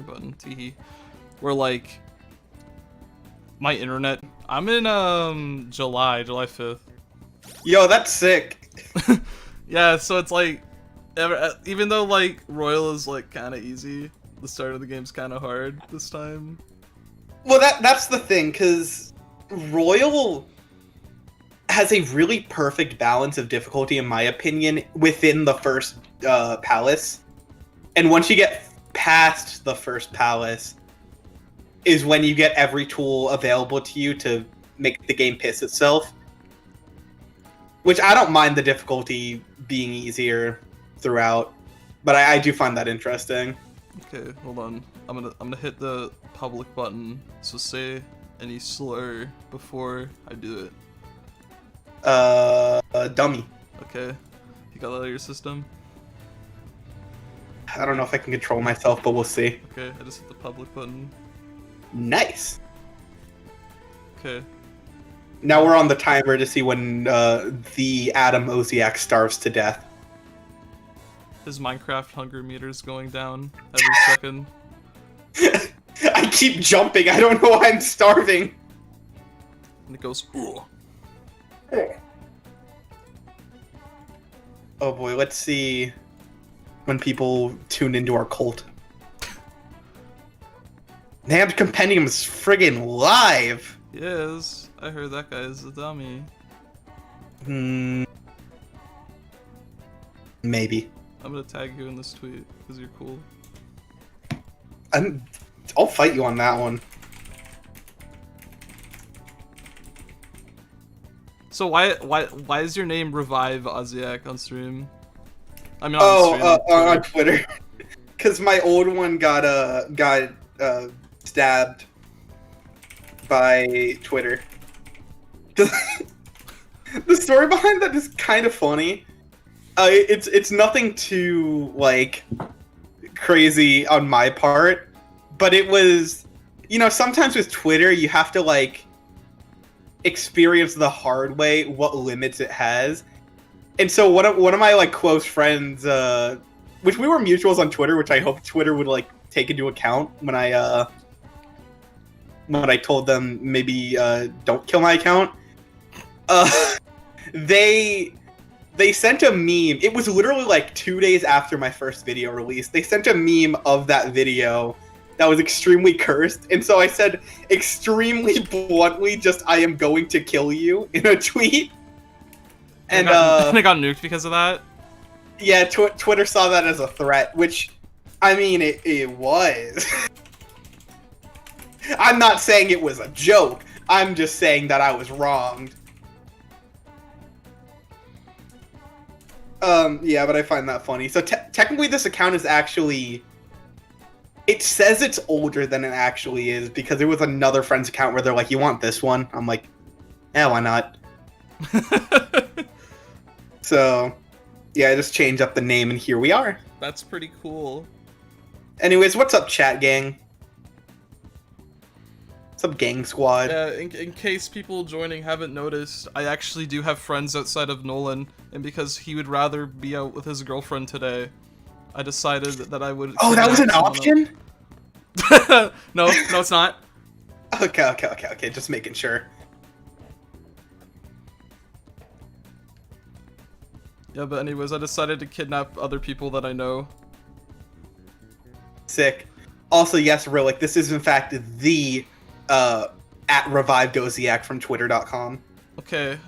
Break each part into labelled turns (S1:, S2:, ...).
S1: wrong button. Teehee. Where like my internet. I'm in July 5th.
S2: Yo, that's sick.
S1: Yeah, so it's like even though like Royal is like kind of easy, the start of the game's kind of hard this time.
S2: Well, that's the thing, because Royal has a really perfect balance of difficulty, in my opinion, within the first palace. And once you get past the first palace, is when you get every tool available to you to make the game piss itself. Which I don't mind the difficulty being easier throughout, but I do find that interesting.
S1: Okay, hold on. I'm gonna hit the public button. So say any slur before I do it.
S2: Dummy.
S1: Okay, you got that out of your system?
S2: I don't know if I can control myself, but we'll see.
S1: Okay, I just hit the public button.
S2: Nice.
S1: Okay.
S2: Now we're on the timer to see when the Adam Oziak starves to death.
S1: His Minecraft hunger meter's going down every second.
S2: I keep jumping. I don't know why I'm starving.
S1: And it goes, ooh.
S2: Oh boy, let's see when people tune into our cult. Damn, Compendium is friggin' live!
S1: Yes, I heard that guy is a dummy.
S2: Maybe.
S1: I'm gonna tag you in this tweet, because you're cool.
S2: I'll fight you on that one.
S1: So why is your name Revive Oziak on stream? I mean on
S2: Twitter. Because my old one got stabbed by Twitter. The story behind that is kind of funny. It's nothing too like crazy on my part, but it was, you know, sometimes with Twitter you have to like experience the hard way what limits it has. And so one of my like close friends, which we were mutuals on Twitter, which I hope Twitter would like take into account when I told them maybe don't kill my account. They sent a meme. It was literally like 2 days after my first video release. They sent a meme of that video that was extremely cursed. And so I said extremely bluntly, just, I am going to kill you in a tweet. And
S1: it got nuked because of that?
S2: Yeah, Twitter saw that as a threat, which, I mean, it was. I'm not saying it was a joke. I'm just saying that I was wronged. Yeah, but I find that funny. So technically this account is actually... It says it's older than it actually is, because it was another friend's account where they're like, you want this one? I'm like, yeah, why not? So, yeah, I just changed up the name and here we are.
S1: That's pretty cool.
S2: Anyways, what's up, chat gang? What's up, gang squad?
S1: Yeah, in case people joining haven't noticed, I actually do have friends outside of Nolan, and because he would rather be out with his girlfriend today, I decided that I would...
S2: Oh, that was an option?
S1: No, it's not.
S2: Okay, just making sure.
S1: Yeah, but anyways, I decided to kidnap other people that I know.
S2: Sick. Also, yes, Relic, this is in fact the at Revived Oziak from Twitter.com.
S1: Okay.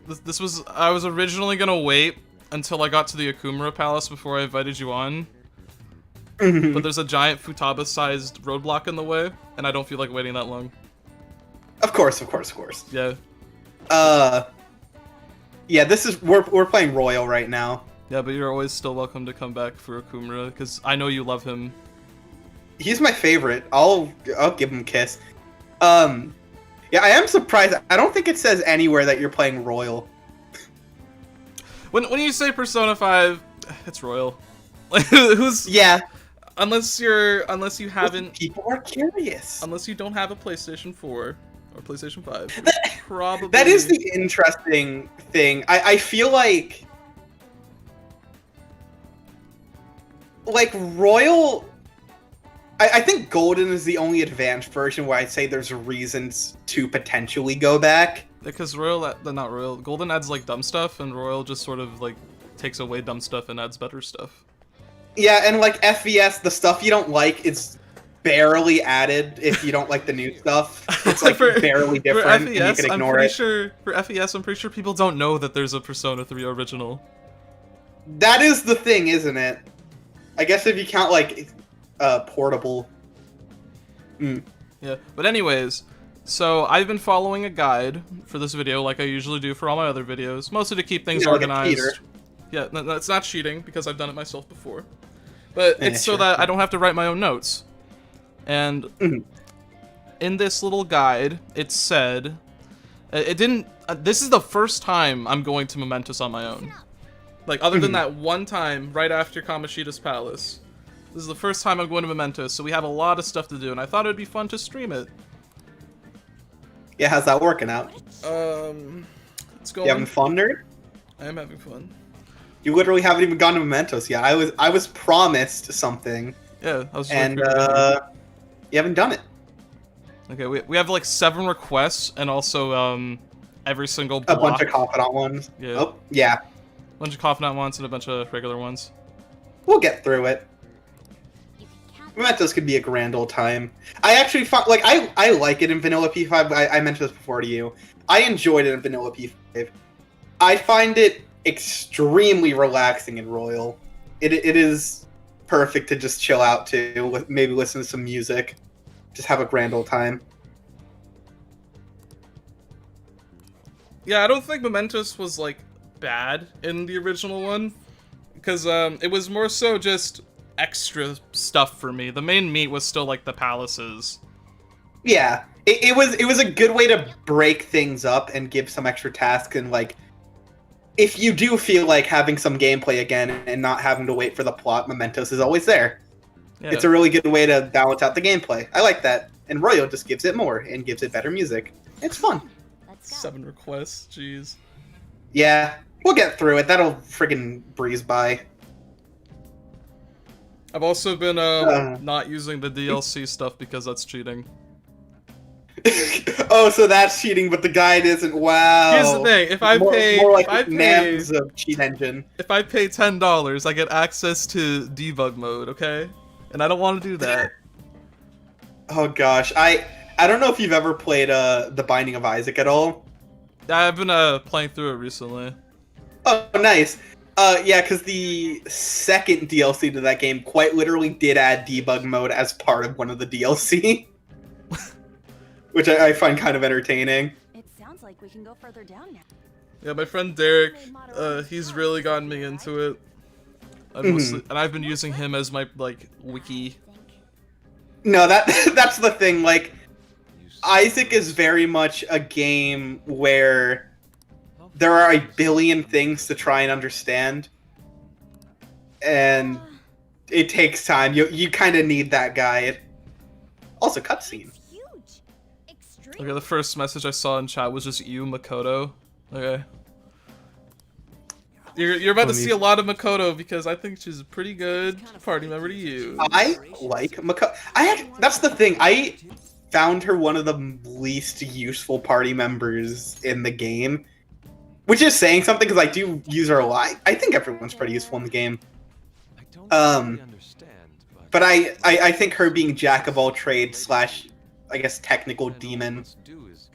S1: I was originally gonna wait until I got to the Akumura Palace before I invited you on. But there's a giant Futaba-sized roadblock in the way, and I don't feel like waiting that long.
S2: Of course.
S1: Yeah.
S2: Yeah, we're playing Royal right now.
S1: Yeah, but you're always still welcome to come back for Akumura, because I know you love him.
S2: He's my favorite. I'll give him a kiss. Yeah, I am surprised. I don't think it says anywhere that you're playing Royal.
S1: When you say Persona 5, it's Royal. Like, who's...
S2: Yeah.
S1: Unless you haven't...
S2: People are curious.
S1: Unless you don't have a PlayStation 4 or PlayStation 5. Probably...
S2: That is the interesting thing. I feel like Royal... I think Golden is the only advanced version where I'd say there's reasons to potentially go back.
S1: Because Royal, not Royal, Golden adds like dumb stuff, and Royal just sort of like takes away dumb stuff and adds better stuff.
S2: Yeah, and like FVS, the stuff you don't like is barely added if you don't like the new stuff. It's like barely different,
S1: for FES,
S2: and you can ignore it.
S1: For FES, I'm pretty sure people don't know that there's a Persona 3 original.
S2: That is the thing, isn't it? I guess if you count like portable.
S1: Yeah, but anyways, so I've been following a guide for this video like I usually do for all my other videos, mostly to keep things organized. Yeah, no, it's not cheating because I've done it myself before. But it's so that I don't have to write my own notes. And in this little guide, it said, it didn't, this is the first time I'm going to Mementos on my own. Like, other than that one time right after Kamoshida's Palace. This is the first time I'm going to Mementos, so we have a lot of stuff to do, and I thought it would be fun to stream it.
S2: Yeah, how's that working out?
S1: It's going.
S2: You having fun, nerd?
S1: I am having fun.
S2: You literally haven't even gone to Mementos yet. I was promised something.
S1: Yeah, I was.
S2: And you haven't done it.
S1: Okay, we have like 7 requests, and also every single block.
S2: A bunch of confidant ones.
S1: Yeah.
S2: Oh, yeah.
S1: A bunch of confidant ones and a bunch of regular ones.
S2: We'll get through it. Mementos could be a grand old time. I actually found, like, I like it in Vanilla P5. I mentioned this before to you. I enjoyed it in Vanilla P5. I find it extremely relaxing in Royal. It is perfect to just chill out to, maybe listen to some music, just have a grand old time.
S1: Yeah, I don't think Mementos was like bad in the original one, because it was more so just extra stuff for me. The main meat was still like the palaces.
S2: Yeah, it was a good way to break things up and give some extra tasks, and like, if you do feel like having some gameplay again and not having to wait for the plot, Mementos is always there. Yeah. It's a really good way to balance out the gameplay. I like that. And Royal just gives it more and gives it better music. It's fun.
S1: 7 requests, jeez.
S2: Yeah, we'll get through it. That'll friggin' breeze by.
S1: I've also been not using the DLC stuff because that's cheating.
S2: Oh, so that's cheating, but the guide isn't. Wow.
S1: Here's the thing: if I pay,
S2: more like NAM's of cheat engine.
S1: If I pay $10, I get access to debug mode. Okay, and I don't want to do that.
S2: Oh gosh, I don't know if you've ever played The Binding of Isaac at all.
S1: I've been playing through it recently.
S2: Oh, nice. Yeah, because the second DLC to that game quite literally did add debug mode as part of one of the DLC. Which I find kind of entertaining.
S3: It sounds like we can go further down now.
S1: Yeah, my friend Derek, he's really gotten me into it. And I've been using him as my, like, wiki.
S2: No, that's the thing, like, Isaac is very much a game where there are a billion things to try and understand. And it takes time. You kind of need that guide. Also, cutscene.
S1: Okay, the first message I saw in chat was just you, Makoto. Okay. You're about to see a lot of Makoto because I think she's a pretty good party member to use.
S2: I like Makoto. That's the thing. I found her one of the least useful party members in the game. Which is saying something because I do use her a lot. I think everyone's pretty useful in the game. But I think her being jack of all trades / I guess technical demon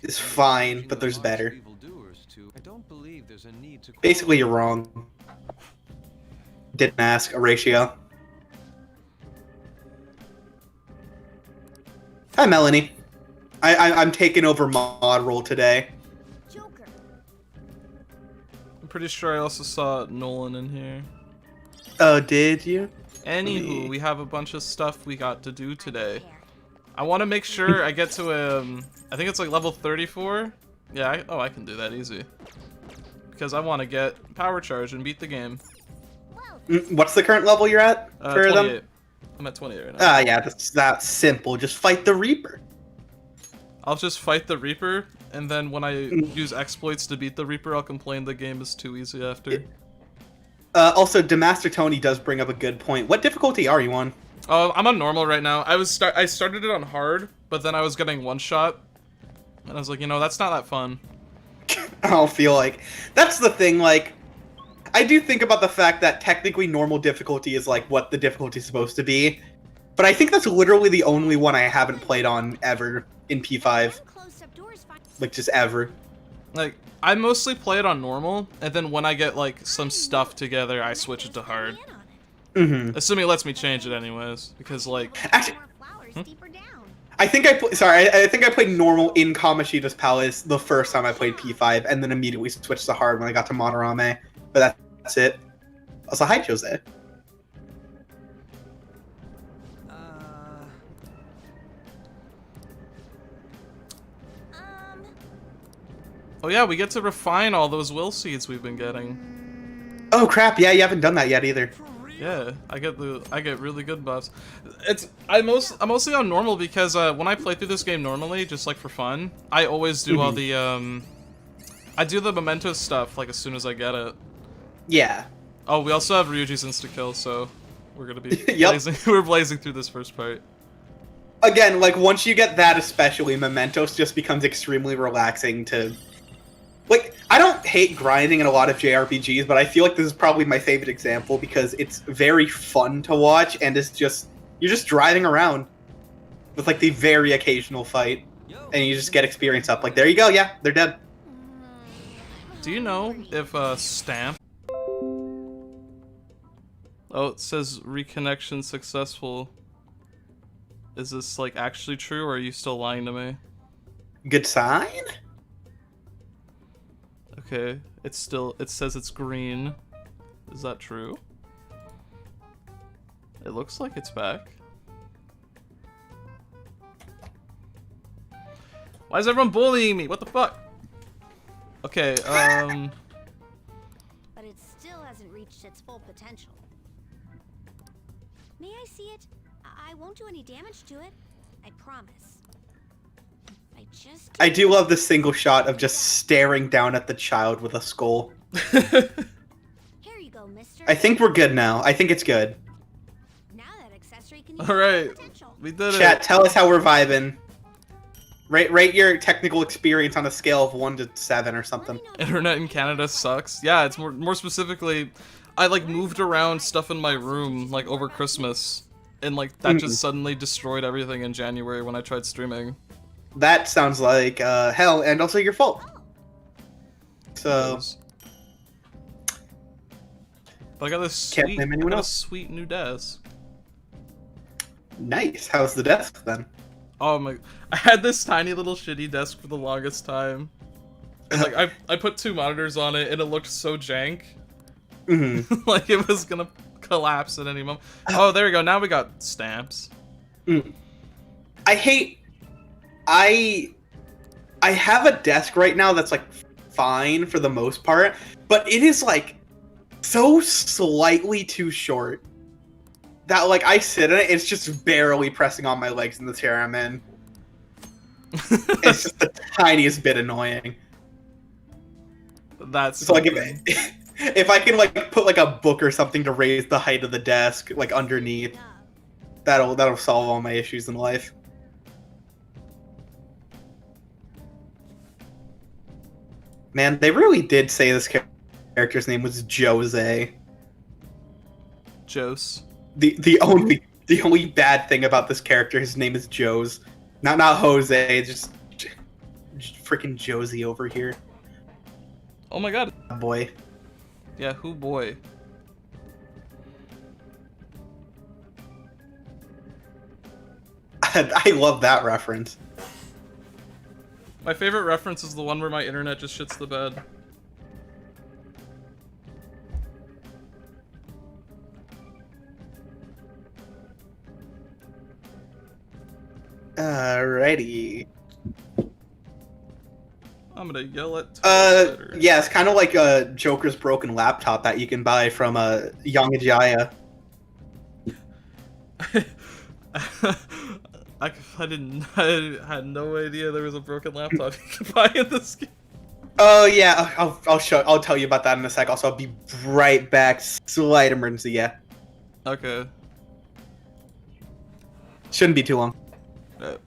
S2: is fine, but there's better. Basically, you're wrong. Didn't ask, Horatio. Hi, Melanie. I'm taking over mod role today.
S1: I'm pretty sure I also saw Nolan in here.
S2: Oh, did you?
S1: Anywho, we have a bunch of stuff we got to do today. I want to make sure I get to I think it's like level 34. Yeah, I can do that easy. Because I want to get power charge and beat the game.
S2: What's the current level you're at for
S1: 28.
S2: them?
S1: I'm at 28 right now.
S2: Ah, yeah, that's that simple. Just fight the Reaper.
S1: I'll just fight the Reaper, and then when I use exploits to beat the Reaper, I'll complain the game is too easy after.
S2: Also, Demaster Tony does bring up a good point. What difficulty are you on?
S1: Oh, I'm on normal right now. I started it on hard, but then I was getting one shot, and I was like, that's not that fun.
S2: I don't feel like that's the thing. Like, I do think about the fact that technically normal difficulty is like what the difficulty is supposed to be, but I think that's literally the only one I haven't played on ever in P5. Like, just ever.
S1: Like, I mostly play it on normal, and then when I get like some stuff together, I switch it to hard.
S2: Mm-hmm.
S1: Assuming it lets me change it anyways, because like.
S2: Actually, I think I think I played normal in Kamoshida's Palace the first time I played P5, and then immediately switched to hard when I got to Madarame. But that's it. Also, hi, Jose.
S1: Oh yeah, we get to refine all those will seeds we've been getting.
S2: Oh crap! Yeah, you haven't done that yet either.
S1: Yeah, I get really good buffs. I'm mostly on normal because when I play through this game normally, just like for fun, I always do all the I do the Mementos stuff like as soon as I get it.
S2: Yeah.
S1: Oh, we also have Ryuji's insta kill, so we're gonna be
S2: Yep.
S1: we're blazing through this first part.
S2: Again, like once you get that, especially Mementos just becomes extremely relaxing to. Like, I don't hate grinding in a lot of JRPGs, but I feel like this is probably my favorite example because it's very fun to watch, and it's just you're just driving around with like the very occasional fight, and you just get experience up. Like, there you go, yeah, they're dead.
S1: Do you know if stamp? Oh, it says reconnection successful. Is this like actually true, or are you still lying to me?
S2: Good sign.
S1: Okay, it says it's green. Is that true? It looks like it's back. Why is everyone bullying me? What the fuck? Okay,
S3: But it still hasn't reached its full potential. May I see it? I won't do any damage to it. I promise.
S2: I do love the single shot of just staring down at the child with a skull.
S3: Here you go, mister.
S2: I think we're good now. I think it's good.
S3: Now that accessory can
S1: all right, we did it.
S2: Chat, tell us how we're vibing. Rate your technical experience on a scale of 1 to 7 or something.
S1: Internet in Canada sucks. Yeah, it's more specifically, I like moved around stuff in my room like over Christmas, and like that just suddenly destroyed everything in January when I tried streaming.
S2: That sounds like hell, and also your fault. So,
S1: but I got this sweet new desk.
S2: Nice. How's the desk then?
S1: Oh my! I had this tiny little shitty desk for the longest time. And like I put 2 monitors on it, and it looked so jank.
S2: Mm-hmm.
S1: Like it was gonna collapse at any moment. Oh, there we go. Now we got stamps.
S2: I have a desk right now that's like fine for the most part, but it is like so slightly too short that like I sit in it, it's just barely pressing on my legs in the chair I'm in. It's just the tiniest bit annoying.
S1: That's
S2: so like if I can like put like a book or something to raise the height of the desk like underneath, that'll solve all my issues in life. Man, they really did say this character's name was Jose.
S1: Jose.
S2: The only bad thing about this character, his name is Jose, not Jose. Just freaking Josie over here.
S1: Oh my god.
S2: Boy.
S1: Yeah, who boy?
S2: I love that reference.
S1: My favorite reference is the one where my internet just shits the bed.
S2: Alrighty.
S1: I'm gonna yell at
S2: yeah, it's kind of like a Joker's broken laptop that you can buy from Young Ajaya.
S1: I had no idea there was a broken laptop you could buy in this game.
S2: Oh yeah, I'll tell you about that in a sec. Also, I'll be right back. Slight emergency, yeah.
S1: Okay.
S2: Shouldn't be too long.
S1: Uh,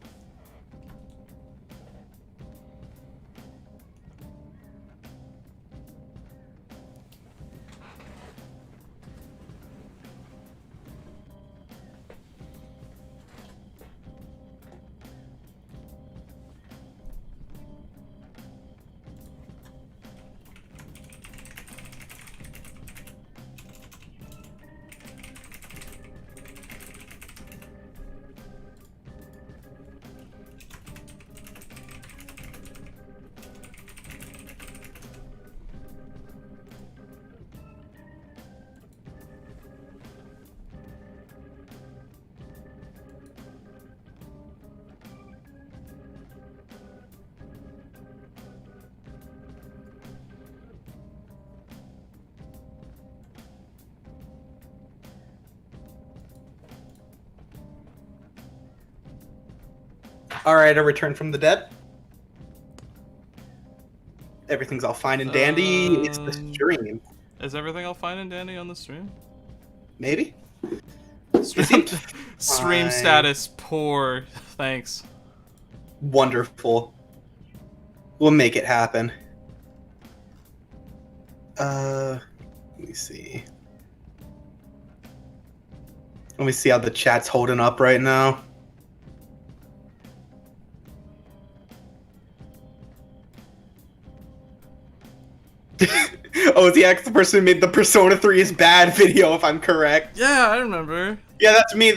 S2: Alright, I returned from the dead. Everything's all fine and dandy. It's the stream.
S1: Is everything all fine and dandy on the stream?
S2: Maybe?
S1: Stream
S2: fine.
S1: status poor. Thanks.
S2: Wonderful. We'll make it happen. Let me see. Let me see how the chat's holding up right now. Oh, the X, the person who made the Persona 3 is bad video, if I'm correct.
S1: Yeah, I remember.
S2: Yeah, that's me.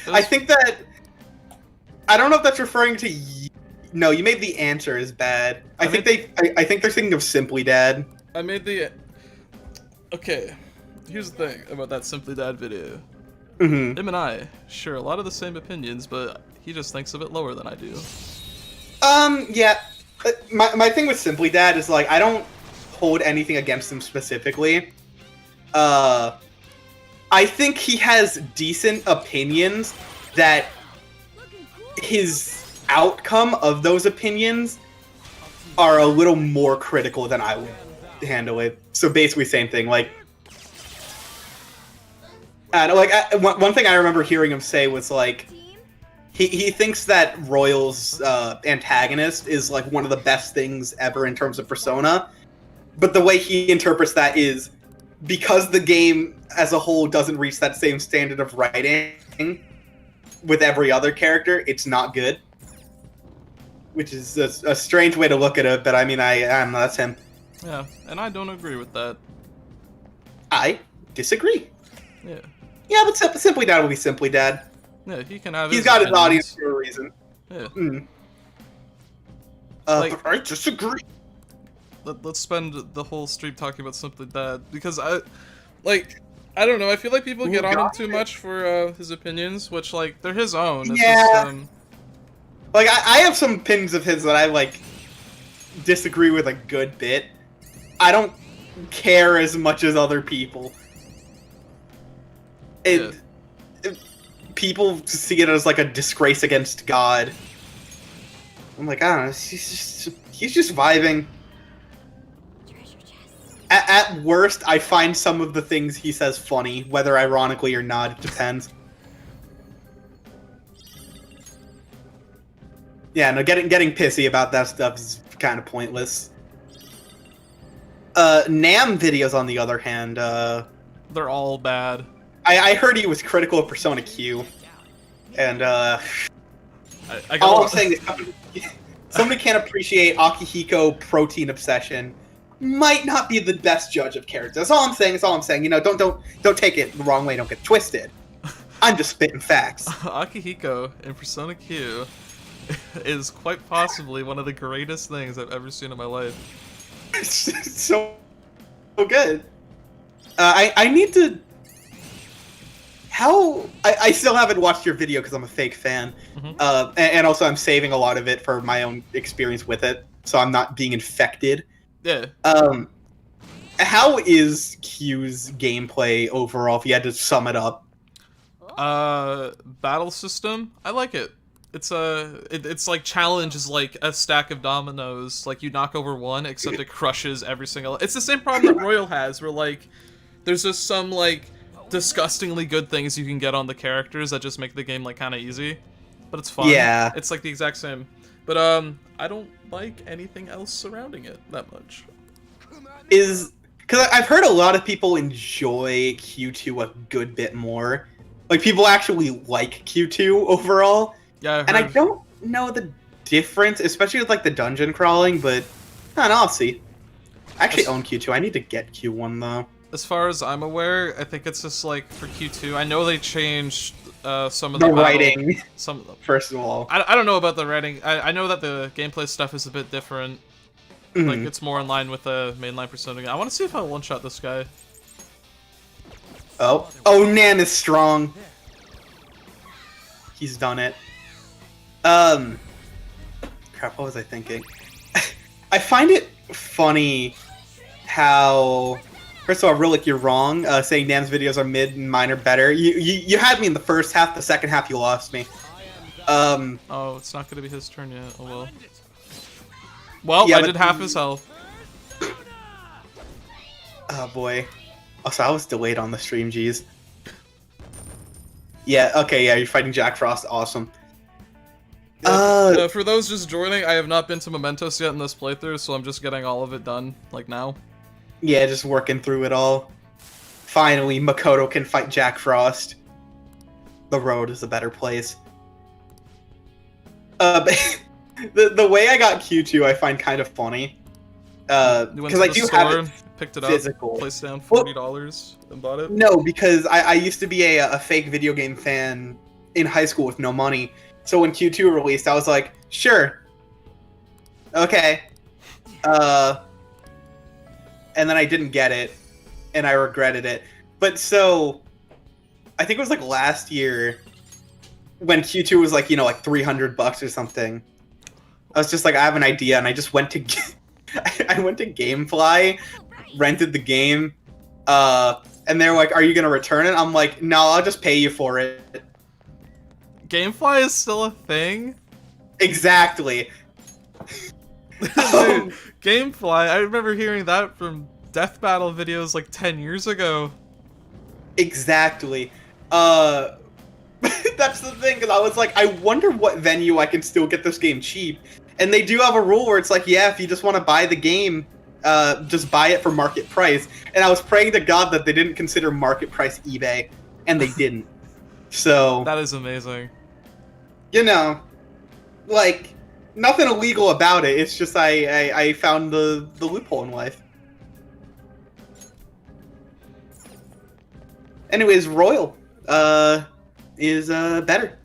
S2: I think that... I don't know if that's referring to... No, you made the answer is bad. I think they're thinking of Simply Dad.
S1: I made the... Okay, here's the thing about that Simply Dad video.
S2: Mm-hmm.
S1: Him and I share a lot of the same opinions, but he just thinks of it lower than I do.
S2: Yeah. My thing with Simply Dad is, like, I don't hold anything against him specifically. I think he has decent opinions that his outcome of those opinions are a little more critical than I would handle it. So basically, same thing. Like, one thing I remember hearing him say was like, he thinks that Royal's antagonist is like one of the best things ever in terms of Persona, but the way he interprets that is because the game as a whole doesn't reach that same standard of writing with every other character, it's not good. Which is a strange way to look at it, but I mean, I don't know, that's him.
S1: Yeah, and I don't agree with that.
S2: I disagree.
S1: Yeah.
S2: Yeah, but Simply Dad will be Simply Dad.
S1: Yeah, he can have.
S2: He's got his audience for a reason.
S1: Yeah.
S2: Mm.
S1: Like-
S2: But I disagree.
S1: Let's spend the whole stream talking about Simply Dad because I don't know. I feel like people get on him too much for his opinions, which like they're his own. It's
S2: Yeah.
S1: Just,
S2: Like, I have some opinions of his that I, like, disagree with a good bit. I don't care as much as other people. People see it as, like, a disgrace against God. I'm like, I don't know, he's just vibing.
S3: Treasure chest.
S2: At worst, I find some of the things he says funny, whether ironically or not, it depends. Yeah, no, getting pissy about that stuff is kind of pointless. Nam videos, on the other hand,
S1: they're all bad.
S2: I heard he was critical of Persona Q, and
S1: I
S2: all I'm saying is somebody can't appreciate Akihiko protein obsession. Might not be the best judge of character. That's all I'm saying. That's all I'm saying. You know, don't take it the wrong way. Don't get twisted. I'm just spitting facts.
S1: Akihiko in Persona Q is quite possibly one of the greatest things I've ever seen in my life.
S2: so good. I need to. I still haven't watched your video because I'm a fake fan.
S1: Mm-hmm.
S2: And also I'm saving a lot of it for my own experience with it, so I'm not being infected.
S1: Yeah.
S2: How is Q's gameplay overall, if you had to sum it up?
S1: Battle system. I like it. It's like challenge is like a stack of dominoes. Like you knock over one, except it crushes every single. It's the same problem that Royal has, where like there's just some like disgustingly good things you can get on the characters that just make the game like kind of easy, but it's fun.
S2: Yeah.
S1: It's like the exact same. But I don't like anything else surrounding it that much.
S2: Because I've heard a lot of people enjoy Q2 a good bit more. Like, people actually like Q2 overall.
S1: Yeah,
S2: and I don't know the difference, especially with like the dungeon crawling, but I don't know, I'll see. I actually own Q2. I need to get Q1 though.
S1: As far as I'm aware, I think it's just like for Q2. I know they changed some of
S2: The
S1: the
S2: writing,
S1: Some
S2: first of all.
S1: I don't know about the writing. I know that the gameplay stuff is a bit different. Like it's more in line with the mainline Persona game. I want to see if I one-shot this guy.
S2: Oh, Nan is strong. He's done it. Crap, what was I thinking? I find it funny how, first of all, Rillick, you're wrong. Saying Nam's videos are mid and mine are better. You had me in the first half. The second half, you lost me.
S1: Oh, it's not gonna be his turn yet. Oh well. Well,
S2: yeah,
S1: I did half his health.
S2: Oh boy. Also, I was delayed on the stream, geez. Yeah, okay, yeah, you're fighting Jack Frost. Awesome.
S1: For those just joining, I have not been to Mementos yet in this playthrough, so I'm just getting all of it done, like now.
S2: Yeah, just working through it all. Finally, Makoto can fight Jack Frost. The road is a better place. The way I got Q2 I find kind of funny. Because I do have it
S1: picked it up,
S2: physical.
S1: placed down $40 and bought it.
S2: No, because I used to be a fake video game fan in high school with no money. So when Q2 released, I was like, sure. Okay. And then I didn't get it, and I regretted it. But so, I think it was like last year, when Q2 was like, like $300 or something. I was just like, I have an idea, and I just went to, I went to GameFly, rented the game, and they're like, "Are you gonna return it?" I'm like, "No, I'll just pay you for it."
S1: GameFly is still a thing?
S2: Exactly.
S1: Dude, GameFly, I remember hearing that from Death Battle videos like 10 years ago.
S2: Exactly. That's the thing, because I was like, I wonder what venue I can still get this game cheap. And they do have a rule where it's like, yeah, if you just want to buy the game, just buy it for market price. And I was praying to God that they didn't consider market price eBay, and they didn't. So
S1: that is amazing.
S2: Like, nothing illegal about it. It's just I found the loophole in life. Anyways, Royal is better.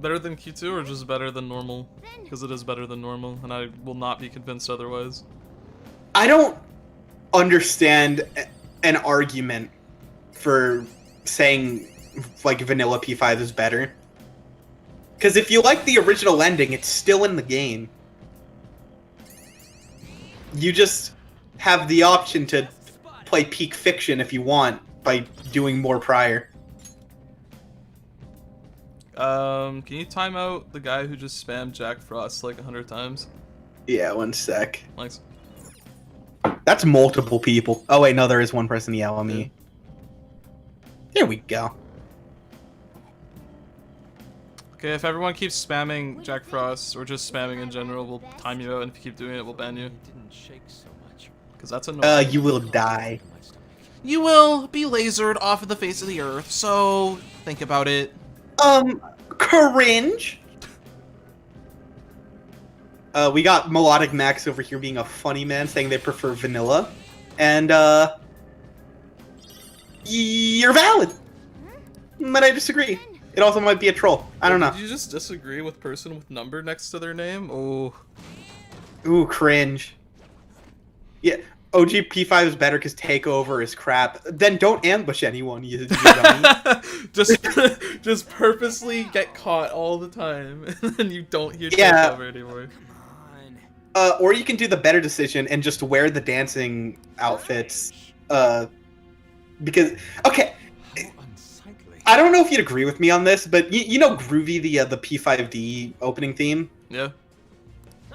S1: Better than Q2 or just better than normal? Because it is better than normal, and I will not be convinced otherwise.
S2: I don't understand an argument for saying like vanilla P5 is better. Because if you like the original ending, it's still in the game. You just have the option to play Peak Fiction if you want by doing more prior.
S1: Can you time out the guy who just spammed Jack Frost like 100 times?
S2: Yeah, one sec.
S1: Thanks.
S2: That's multiple people. Oh wait, no, there is one person yelling at me. There we go.
S1: Okay, if everyone keeps spamming Jack Frost, or just spamming in general, we'll time you out, and if you keep doing it, we'll ban you. Because that's annoying.
S2: You will die.
S1: You will be lasered off of the face of the earth, so think about it.
S2: Cringe. We got Melodic Max over here being a funny man, saying they prefer vanilla. And, you're valid. But I disagree. It also might be a troll. I don't know.
S1: Did you just disagree with person with number next to their name? Oh.
S2: Ooh, cringe. Yeah, OG P5 is better because Takeover is crap. Then don't ambush anyone, you dummy.
S1: just purposely get caught all the time, and then you don't hear Takeover anymore.
S2: Or you can do the better decision and just wear the dancing outfits. Because, okay, I don't know if you'd agree with me on this, but you know Groovy, the P5D opening theme?
S1: Yeah.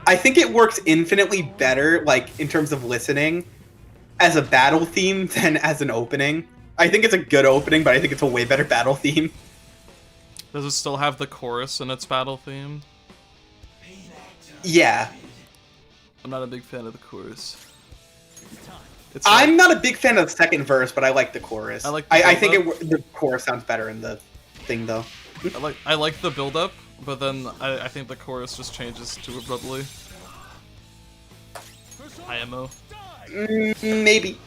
S2: I think it works infinitely better, like, in terms of listening, as a battle theme than as an opening. I think it's a good opening, but I think it's a way better battle theme.
S1: Does it still have the chorus in its battle theme?
S2: Yeah.
S1: I'm not a big fan of the chorus.
S2: I'm not a big fan of the second verse, but I like the chorus. I think the chorus sounds better in the thing, though.
S1: I like the build-up, but then I think the chorus just changes too abruptly. IMO.
S2: Maybe.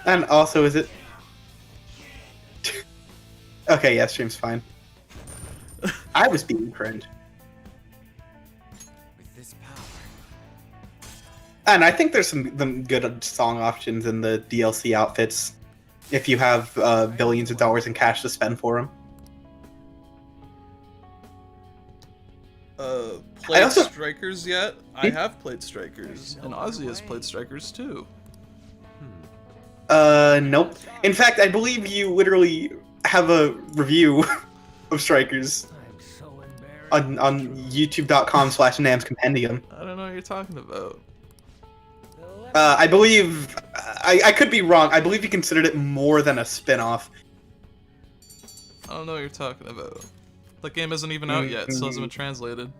S2: And also, is it... Okay, yeah, stream's fine. I was being cringe. And I think there's some good song options in the DLC outfits, if you have billions of dollars in cash to spend for them.
S1: Played Strikers yet? I have played Strikers, and Ozzy has played Strikers too.
S2: Nope. In fact, I believe you literally have a review of Strikers on youtube.com/Nam's Compendium.
S1: I don't know what you're talking about.
S2: I believe... I could be wrong. I believe you considered it more than a spin-off.
S1: I don't know what you're talking about. That game isn't even out yet. It still hasn't been translated.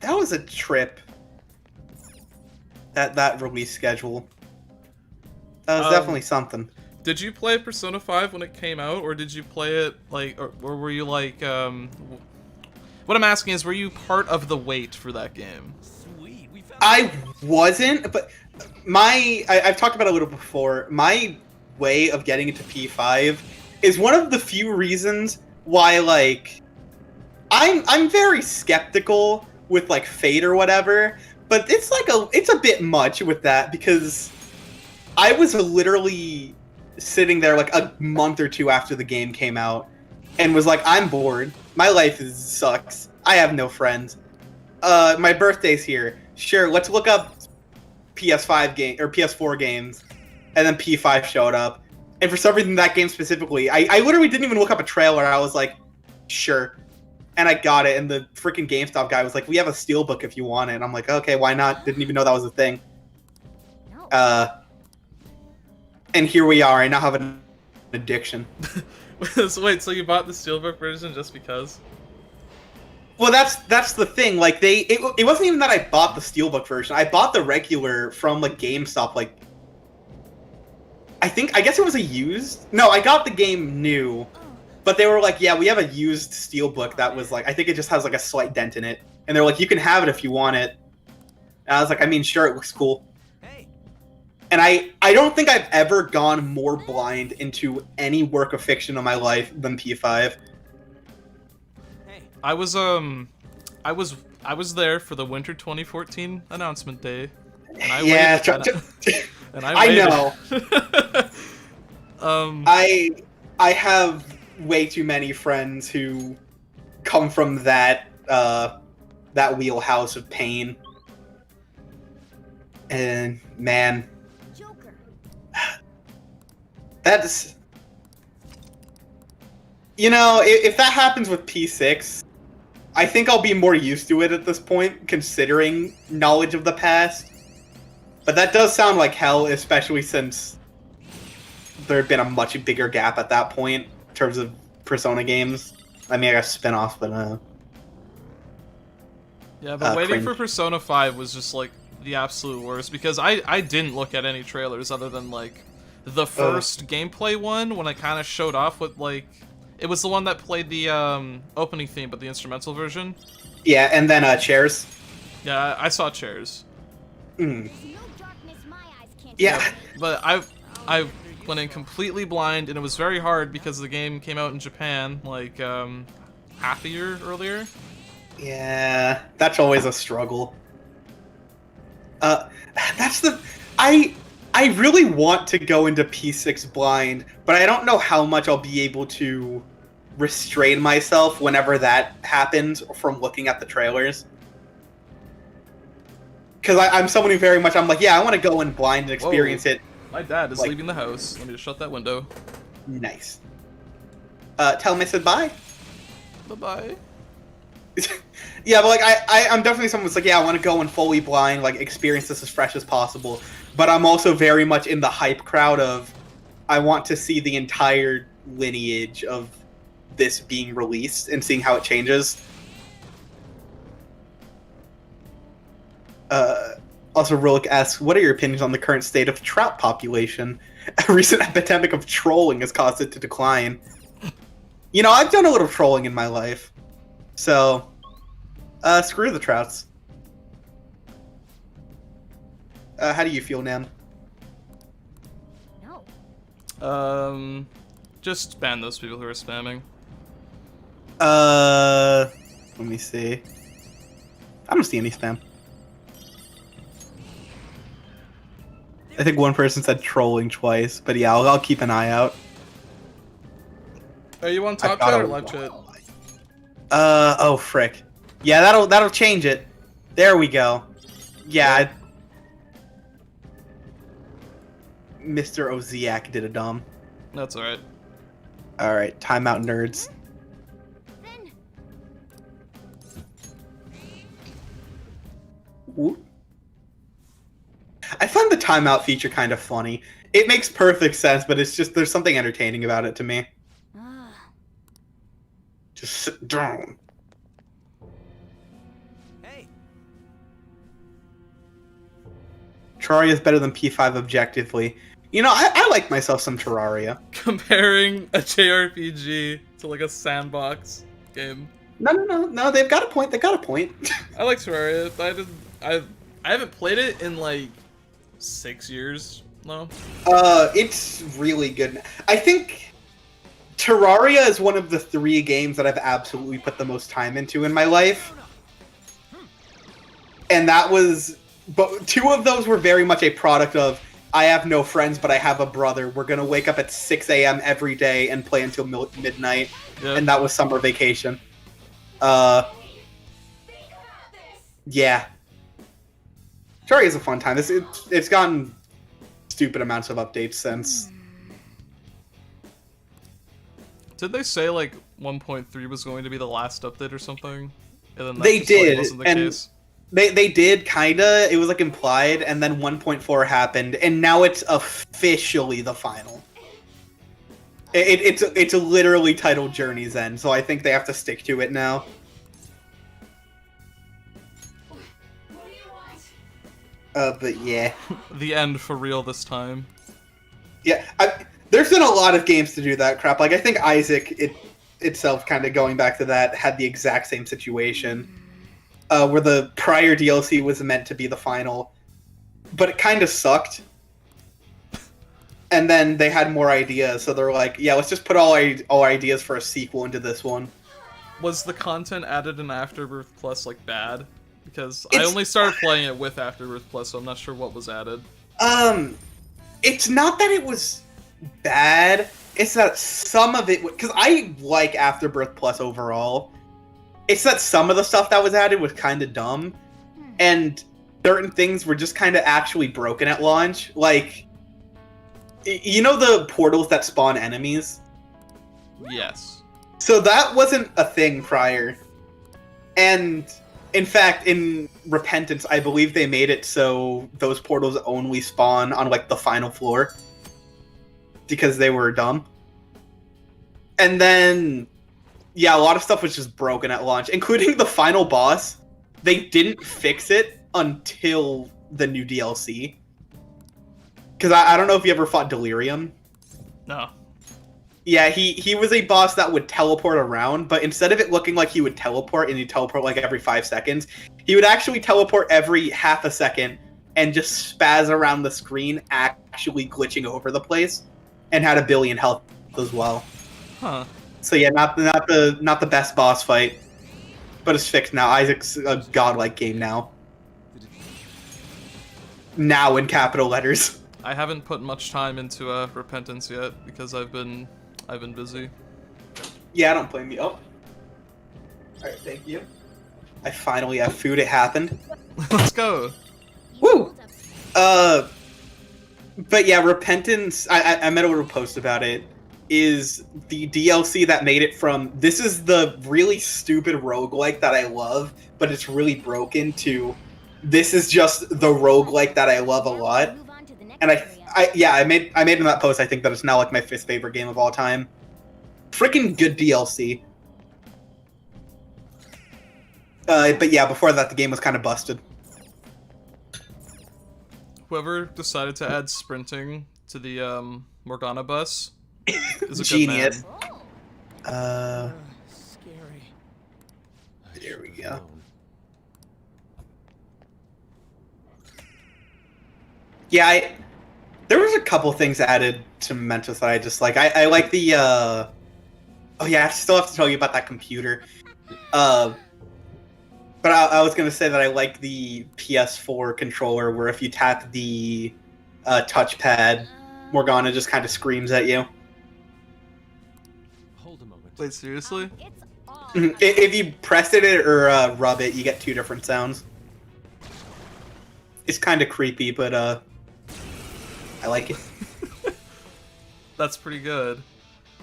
S2: That was a trip. That release schedule. That was definitely something.
S1: Did you play Persona 5 when it came out, or did you play it like, or were you like, what I'm asking is, were you part of the wait for that game?
S2: I wasn't, but I've talked about it a little before. My way of getting into P5 is one of the few reasons why, like, I'm very skeptical with like Fate or whatever, but it's a bit much with that, because I was literally sitting there like a month or two after the game came out and was like, I'm bored. My life sucks. I have no friends. My birthday's here. Sure, let's look up PS5 game or PS4 games. And then P5 showed up. And for some reason, that game specifically, I literally didn't even look up a trailer. I was like, sure. And I got it. And the freaking GameStop guy was like, we have a steelbook if you want it. And I'm like, okay, why not? Didn't even know that was a thing. And here we are. I now have an addiction.
S1: So wait, so you bought the Steelbook version just because?
S2: Well, that's the thing. Like, it wasn't even that I bought the Steelbook version. I bought the regular from like GameStop. Like, I guess it was a used. No, I got the game new, but they were like, yeah, we have a used Steelbook that was like, I think it just has like a slight dent in it, and they're like, you can have it if you want it. And I was like, I mean, sure, it looks cool. And I don't think I've ever gone more blind into any work of fiction in my life than P5.
S1: I was there for the Winter 2014 announcement day. And I waited, and I
S2: know. I have way too many friends who come from that wheelhouse of pain. And man, that's, you know, if that happens with P6, I think I'll be more used to it at this point, considering knowledge of the past. But that does sound like hell, especially since there had been a much bigger gap at that point in terms of Persona games. I mean, I guess spin-off, but
S1: yeah, but waiting
S2: cringe.
S1: for Persona 5 was just like the absolute worst, because I didn't look at any trailers other than like the first gameplay one when it kind of showed off with like, it was the one that played the opening theme but the instrumental version.
S2: Yeah, and then chairs.
S1: Yeah, I saw chairs.
S2: Yeah,
S1: but I went in completely blind, and it was very hard because the game came out in Japan like half a year earlier.
S2: Yeah, that's always a struggle. That's the... I really want to go into P6 blind, but I don't know how much I'll be able to restrain myself whenever that happens from looking at the trailers. Because I'm someone who very much, I'm like, yeah, I want to go in blind and experience it.
S1: My dad is
S2: like,
S1: leaving the house. Let me just shut that window.
S2: Nice. Tell him I said bye.
S1: Bye-bye.
S2: Yeah, but like I'm definitely someone who's like, yeah, I want to go in fully blind, like experience this as fresh as possible. But I'm also very much in the hype crowd of I want to see the entire lineage of this being released and seeing how it changes. Also, Rolik asks, what are your opinions on the current state of trout population? A recent epidemic of trolling has caused it to decline. You know, I've done a little trolling in my life. So, screw the trouts. How do you feel, Nam?
S3: No.
S1: Just ban those people who are spamming.
S2: Let me see. I don't see any spam. I think one person said trolling twice, but yeah, I'll keep an eye out.
S1: Are you on
S2: I've
S1: top
S2: got
S1: chat
S2: a
S1: or live chat?
S2: Oh frick. Yeah, that'll change it. There we go. Yeah. Mr. Oziak did a dumb.
S1: That's alright.
S2: Alright, timeout nerds.
S3: Then
S2: Whoop. I find the timeout feature kind of funny. It makes perfect sense, but it's just there's something entertaining about it to me. Just sit down.
S4: Hey.
S2: Terraria is better than P5 objectively. You know, I like myself some Terraria.
S1: Comparing a JRPG to like a sandbox game.
S2: No, they've got a point. They got a point.
S1: I like Terraria. I haven't played it in like 6 years. No.
S2: It's really good. I think Terraria is one of the 3 games that I've absolutely put the most time into in my life. And that was, but 2 of those were very much a product of, I have no friends, but I have a brother. We're gonna wake up at 6 a.m. every day and play until midnight.
S1: Yep.
S2: And that was summer vacation. Yeah. Terraria is a fun time. It's gotten stupid amounts of updates since.
S1: Did they say like 1.3 was going to be the last update or something? And then that
S2: They
S1: just, like,
S2: did,
S1: wasn't the
S2: and
S1: case?
S2: They did kinda. It was like implied, and then 1.4 happened, and now it's officially the final. It's literally titled Journey's End, so I think they have to stick to it now. But yeah.
S1: The end for real this time.
S2: Yeah, there's been a lot of games to do that crap. Like, I think Isaac itself, kind of going back to that, had the exact same situation. Where the prior DLC was meant to be the final, but it kind of sucked. And then they had more ideas, so they're like, yeah, let's just put all our ideas for a sequel into this one.
S1: Was the content added in Afterbirth Plus like bad? Because I only started playing it with Afterbirth Plus, so I'm not sure what was added.
S2: It's not that it was bad. It's that some of it, because I like Afterbirth Plus overall. It's that some of the stuff that was added was kind of dumb, and certain things were just kind of actually broken at launch. Like, you know the portals that spawn enemies?
S1: Yes.
S2: So that wasn't a thing prior. And in fact, in Repentance, I believe they made it so those portals only spawn on like the final floor because they were dumb. And then, yeah, a lot of stuff was just broken at launch, including the final boss. They didn't fix it until the new DLC. Because I don't know if you ever fought Delirium.
S1: No.
S2: Yeah, he was a boss that would teleport around, but instead of it looking like he would teleport and he'd teleport like every 5 seconds, he would actually teleport every half a second and just spaz around the screen, actually glitching over the place, and had 1 billion health as well.
S1: Huh.
S2: So yeah, not the best boss fight, but it's fixed now. Isaac's a godlike game now. Now in capital letters.
S1: I haven't put much time into Repentance yet because I've been busy.
S2: Yeah, I don't blame you. Oh. Alright, thank you. I finally have food. It happened.
S1: Let's go.
S2: Woo! But yeah, Repentance, I made a little post about it. is the DLC that made it from this is the really stupid roguelike that I love, but it's really broken to this is just the roguelike that I love a lot. And I made in that post I think that it's now like my 5th favorite game of all time. Freaking good DLC. But yeah, before that the game was kind of busted.
S1: Whoever decided to add sprinting to the Morgana bus is a
S2: Genius.
S1: good man.
S4: Scary.
S2: There we go. Yeah, there was a couple things added to Mementos that I just like. I like the oh yeah, I still have to tell you about that computer. But I was gonna say that I like the PS4 controller where if you tap the touchpad, Morgana just kind of screams at you.
S4: Hold a moment.
S1: Wait, seriously?
S3: It's all
S2: If you press it or rub it, you get 2 different sounds. It's kind of creepy, but I like it.
S1: That's pretty good.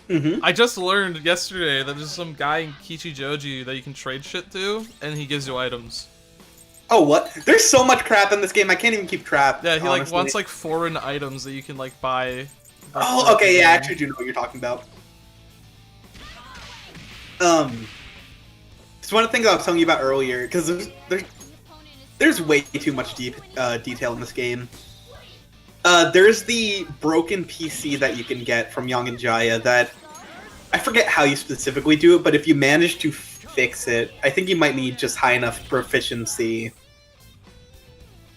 S2: Mm-hmm.
S1: I just learned yesterday that there's some guy in Kichijoji that you can trade shit to, and he gives you items.
S2: Oh, what? There's so much crap in this game, I can't even keep track.
S1: Yeah, he like
S2: honestly.
S1: wants like foreign items that you can like buy.
S2: Oh, okay, yeah, I actually do know what you're talking about. It's one of the things I was telling you about earlier, because there's way too much detail in this game. There's the broken PC that you can get from Young and Jaya that I forget how you specifically do it, but if you manage to fix it, I think you might need just high enough proficiency.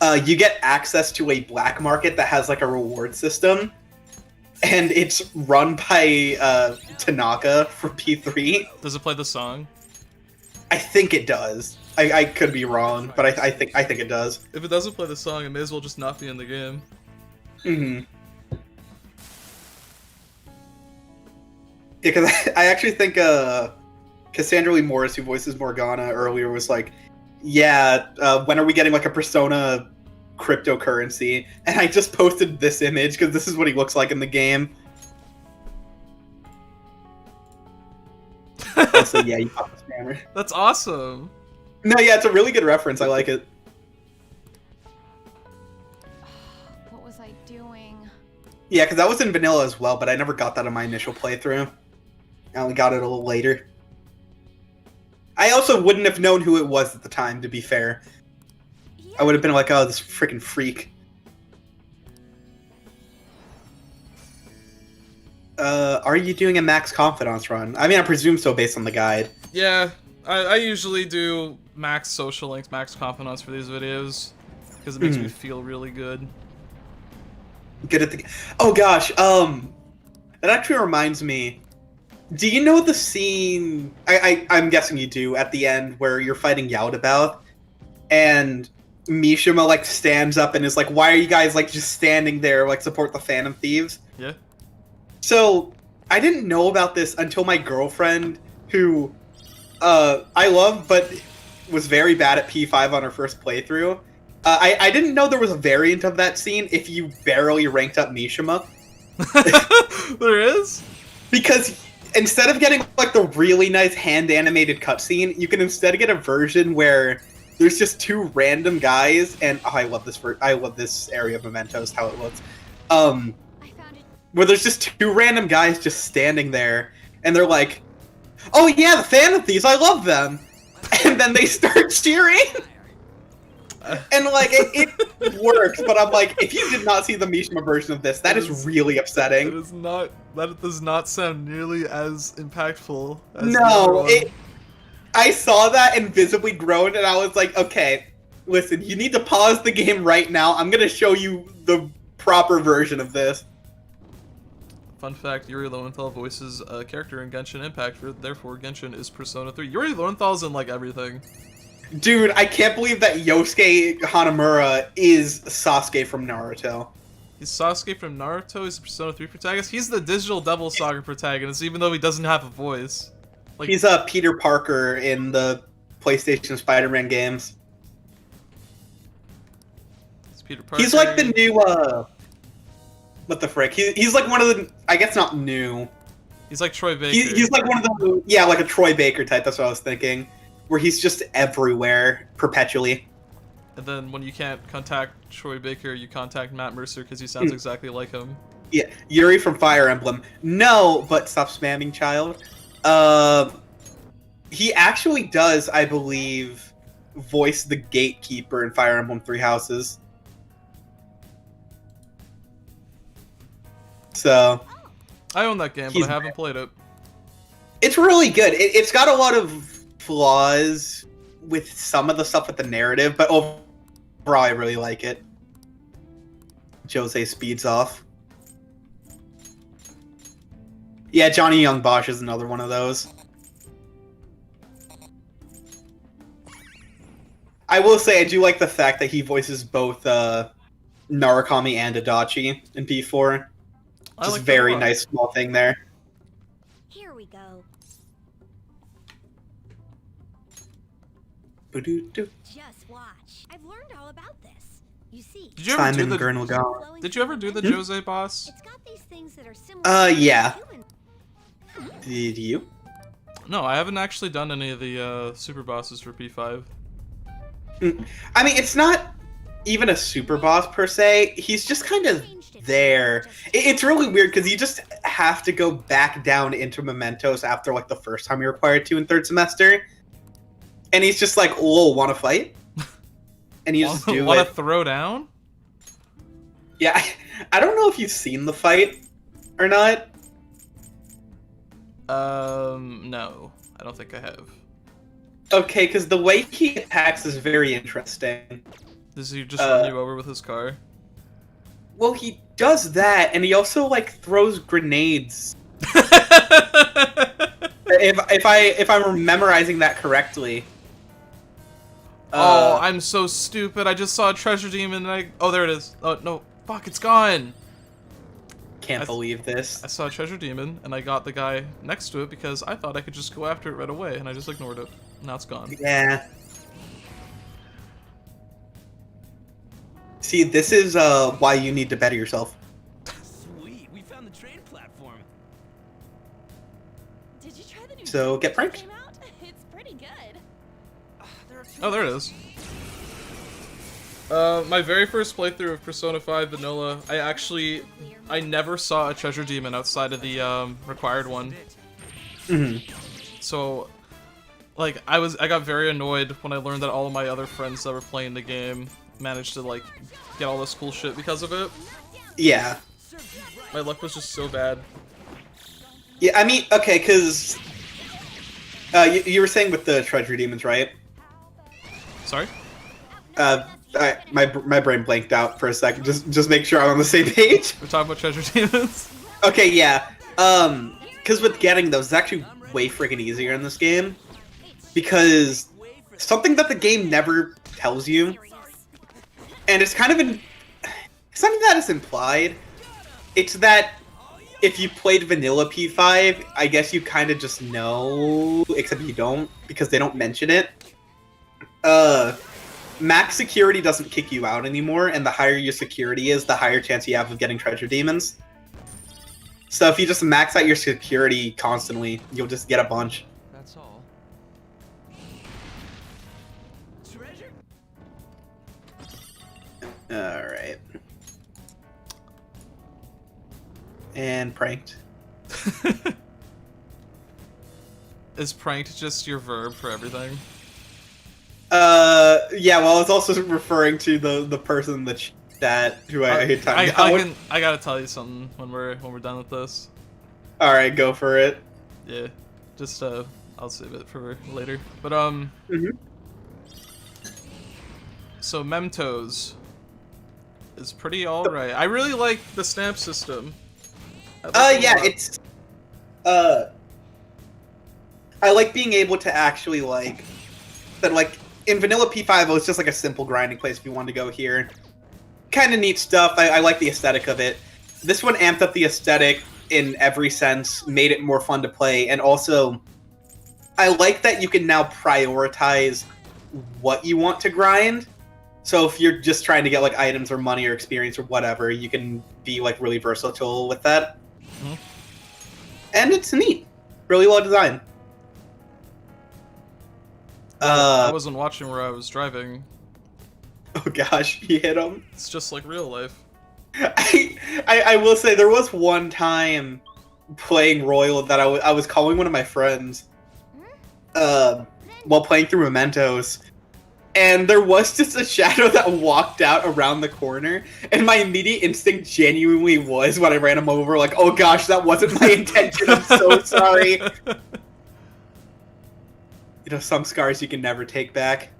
S2: You get access to a black market that has like a reward system, and it's run by Tanaka from P3.
S1: Does it play the song?
S2: I think it does. I could be wrong, but I think it does.
S1: If it doesn't play the song, it may as well just not be in the game.
S2: Mm-hmm. Yeah, because I actually think Cassandra Lee Morris, who voices Morgana earlier, was like, yeah, when are we getting like a Persona cryptocurrency? And I just posted this image because this is what he looks like in the game. So yeah, you got the spammer.
S1: That's awesome.
S2: No, yeah, it's a really good reference. I like it.
S3: What was I doing?
S2: Yeah, because that was in vanilla as well, but I never got that in my initial playthrough. I only got it a little later. I also wouldn't have known who it was at the time, to be fair. I would have been like, oh, this freaking freak. Are you doing a max confidence run? I mean, I presume so based on the guide.
S1: Yeah, I usually do max social links, max confidence for these videos because it makes me feel really good.
S2: Good at the. Oh gosh, that actually reminds me. Do you know the scene? I'm guessing you do at the end where you're fighting Yaldabaoth, and Mishima like stands up and is like, "Why are you guys like just standing there like support the Phantom Thieves?"
S1: Yeah.
S2: So I didn't know about this until my girlfriend, who I love but was very bad at P5 on her first playthrough. I didn't know there was a variant of that scene if you barely ranked up Mishima.
S1: There is?
S2: Because instead of getting like the really nice hand animated cutscene, you can instead get a version where there's just 2 random guys, and oh, I love this area of Mementos, how it looks. Where there's just 2 random guys just standing there, and they're like, "Oh yeah, the Phantom Thieves, I love them," and then they start cheering. And like it works, but I'm like, if you did not see the Mishima version of this, that is really upsetting.
S1: It is not. That does not sound nearly as impactful. As the other
S2: No,
S1: one.
S2: I saw that and visibly groaned, and I was like, okay, listen, you need to pause the game right now. I'm gonna show you the proper version of this.
S1: Fun fact: Yuri Lowenthal voices a character in Genshin Impact. Therefore, Genshin is Persona 3. Yuri Lowenthal's in like everything.
S2: Dude, I can't believe that Yosuke Hanamura is Sasuke from Naruto.
S1: He's Sasuke from Naruto. He's the Persona 3 protagonist. He's the Digital Devil Saga protagonist, even though he doesn't have a voice. Like,
S2: He's Peter Parker in the PlayStation Spider-Man games.
S1: it's Peter Parker.
S2: He's like the new, what the frick? He's like one of the, I guess not new,
S1: He's like Troy Baker.
S2: He's like one of the like a Troy Baker type. That's what I was thinking, where he's just everywhere perpetually.
S1: And then when you can't contact Troy Baker, you contact Matt Mercer because he sounds exactly like him.
S2: Yeah, Yuri from Fire Emblem. No, but stop spamming, child. He actually does, I believe, voice the gatekeeper in Fire Emblem Three Houses. So
S1: I own that game, but I haven't played it.
S2: it's really good. It's got a lot of flaws with some of the stuff with the narrative, but overall, I really like it. Jose speeds off. Yeah, Johnny Young Bosch is another one of those. I will say I do like the fact that he voices both Narukami and Adachi in P4. Just
S1: like
S2: very nice small thing there.
S3: Here we go.
S2: Ba-doo-doo.
S3: Just watch. I've learned all about this. You see,
S1: Did you ever do
S2: Simon
S1: the?
S2: Gurnagal.
S1: Did you ever do the Jose boss?
S3: it's got these things that are similar.
S2: Yeah.
S3: to human.
S2: Did you?
S1: No, I haven't actually done any of the super bosses for P5.
S2: I mean, it's not even a super boss per se. He's just kind of there. It's really weird because you just have to go back down into Mementos after like the first time you're required to in third semester, and he's just like, "Whoa, want to fight?" And you just do
S1: Want
S2: it.
S1: to throw down?
S2: Yeah, I don't know if you've seen the fight or not.
S1: No, I don't think I have.
S2: Okay, because the way he attacks is very interesting.
S1: Does he just run you over with his car?
S2: Well, he does that, and he also like throws grenades. if I'm memorizing that correctly.
S1: Oh, I'm so stupid. I just saw a treasure demon and oh, there it is. Oh, no. Fuck, it's gone.
S2: Can't believe this.
S1: I saw a treasure demon and I got the guy next to it because I thought I could just go after it right away and I just ignored it. Now it's gone.
S2: Yeah. See, this is why you need to better yourself.
S4: Sweet, we found the train platform.
S3: Did you try the new
S2: So,
S3: game
S2: get
S3: that
S2: pranked.
S3: came out? It's pretty good.
S1: Oh, there it is. My very first playthrough of Persona 5 Vanilla, I never saw a treasure demon outside of the required one. So, like, I got very annoyed when I learned that all of my other friends that were playing the game managed to, like, get all this cool shit because of it.
S2: Yeah.
S1: My luck was just so bad.
S2: Yeah, I mean, okay, because you were saying with the treasure demons, right?
S1: Sorry?
S2: My brain blanked out for a second. Just make sure I'm on the same page.
S1: We're talking about treasure demons?
S2: Okay, yeah. Because with getting those, it's actually way freaking easier in this game. Because something that the game never tells you, and it's kind of something that is implied, it's that if you played vanilla P5, I guess you kind of just know, except you don't, because they don't mention it. Max security doesn't kick you out anymore, and the higher your security is, the higher chance you have of getting treasure demons. So if you just max out your security constantly, you'll just get a bunch.
S4: That's all. Treasure?
S2: Alright. And pranked.
S1: Is pranked just your verb for everything?
S2: Yeah, well, I was also referring to the person in the chat who I hate time
S1: I gotta tell you something when we're done with this.
S2: Alright, go for it.
S1: Yeah, just I'll save it for later. But so Mementos is pretty alright. I really like the stamp system.
S2: Yeah, it's I like being able to actually like in vanilla P5 it was just like a simple grinding place if you wanted to go here. Kind of neat stuff. I like the aesthetic of it. This one amped up the aesthetic in every sense, made it more fun to play, and also I like that you can now prioritize what you want to grind. So if you're just trying to get like items or money or experience or whatever, you can be like really versatile with that. and it's neat, really well designed.
S1: I wasn't watching where I was driving.
S2: Oh gosh, you hit him.
S1: It's just like real life.
S2: I will say there was one time playing Royal that I was calling one of my friends while playing through Mementos, and there was just a shadow that walked out around the corner, and my immediate instinct genuinely was when I ran him over, like, oh gosh, that wasn't my intention, I'm so sorry. You know, some scars you can never take back.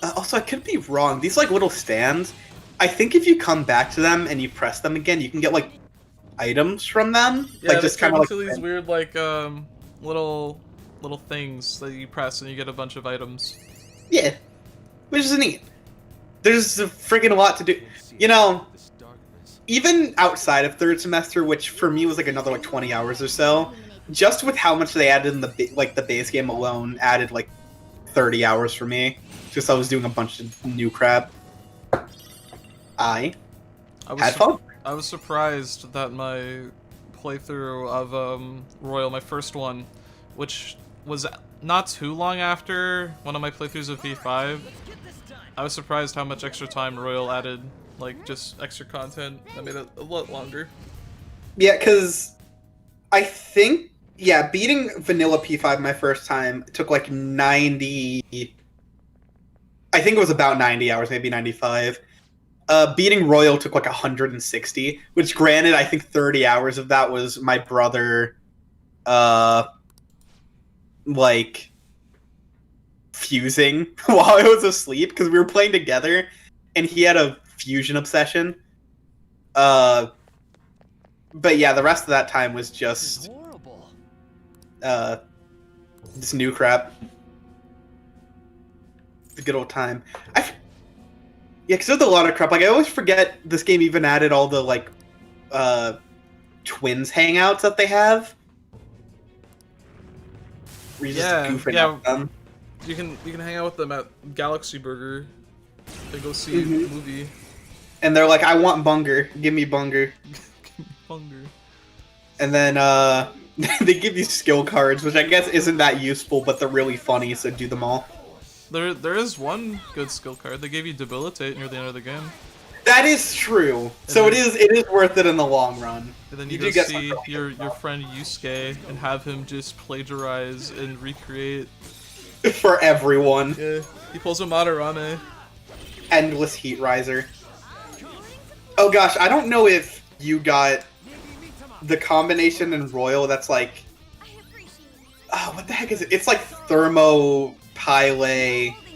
S2: Also, I could be wrong. These, like, little stands, I think if you come back to them and you press them again, you can get, like, items from them.
S1: Yeah,
S2: like, just kind of like
S1: these weird, like, little things that you press and you get a bunch of items.
S2: Yeah, which is neat. There's a freaking lot to do. You know, even outside of third semester, which for me was like another like 20 hours or so, just with how much they added in the base game alone, added like 30 hours for me. Just I was doing a bunch of new crap. I had fun.
S1: I was surprised that my playthrough of Royal, my first one, which was not too long after one of my playthroughs of V5, I was surprised how much extra time Royal added, like just extra content that made it a lot longer.
S2: Yeah, because I think, yeah, beating Vanilla P5 my first time took like 90... I think it was about 90 hours, maybe 95. Beating Royal took like 160, which granted, I think 30 hours of that was my brother, like, fusing while I was asleep, because we were playing together, and he had a fusion obsession. But yeah, the rest of that time was just, this new crap. The good old time. Yeah, because there's a lot of crap. Like, I always forget this game even added all the, like, twins hangouts that they have. Where you're just goofing at them.
S1: You can hang out with them at Galaxy Burger. They go see a movie.
S2: And they're like, I want Bunger. Give me Bunger.
S1: Bunger.
S2: And then, they give you skill cards, which I guess isn't that useful, but they're really funny, so do them all.
S1: There is one good skill card. They gave you Debilitate near the end of the game.
S2: That is true. So it is worth it in the long run.
S1: And then you go see your friend Yusuke and have him just plagiarize and recreate.
S2: For everyone.
S1: Yeah, he pulls a Madarame.
S2: Endless Heat Riser. Oh gosh, I don't know if you got the combination in Royal that's like... Oh, what the heck is it? It's like Thermo... Pile.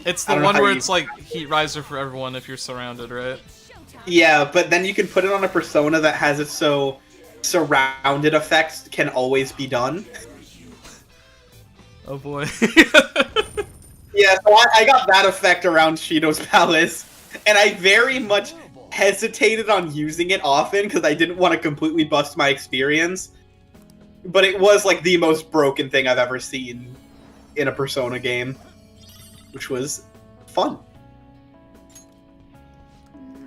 S1: It's the one where it's like Heat Riser for everyone if you're surrounded, right?
S2: Yeah, but then you can put it on a persona that has it so surrounded effects can always be done.
S1: Oh boy.
S2: Yeah, so I got that effect around Shido's Palace, and I very much hesitated on using it often because I didn't want to completely bust my experience. But it was like the most broken thing I've ever seen in a Persona game. Which was fun.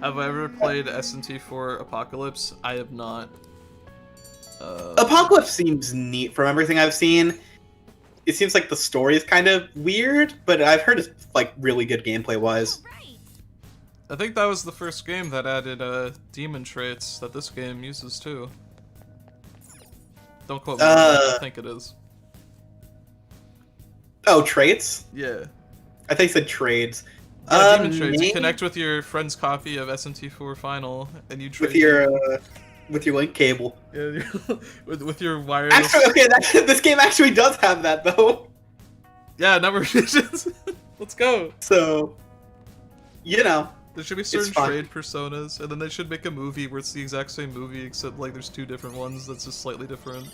S1: Have I ever played SMT4 Apocalypse? I have not.
S2: Apocalypse seems neat from everything I've seen. It seems like the story is kind of weird, but I've heard it's like really good gameplay-wise.
S1: I think that was the first game that added demon traits that this game uses too. Don't quote me, I think it is.
S2: Oh, traits?
S1: Yeah.
S2: I think it said trades.
S1: Yeah, demon traits. You connect with your friend's copy of SMT4 Final, and you trade
S2: with your link cable.
S1: Yeah, with your wireless.
S2: Actually, okay, this game actually does have that though.
S1: Yeah, number of visions. Let's go.
S2: So, you know,
S1: there should be certain trade personas, and then they should make a movie where it's the exact same movie, except like there's two different ones that's just slightly different.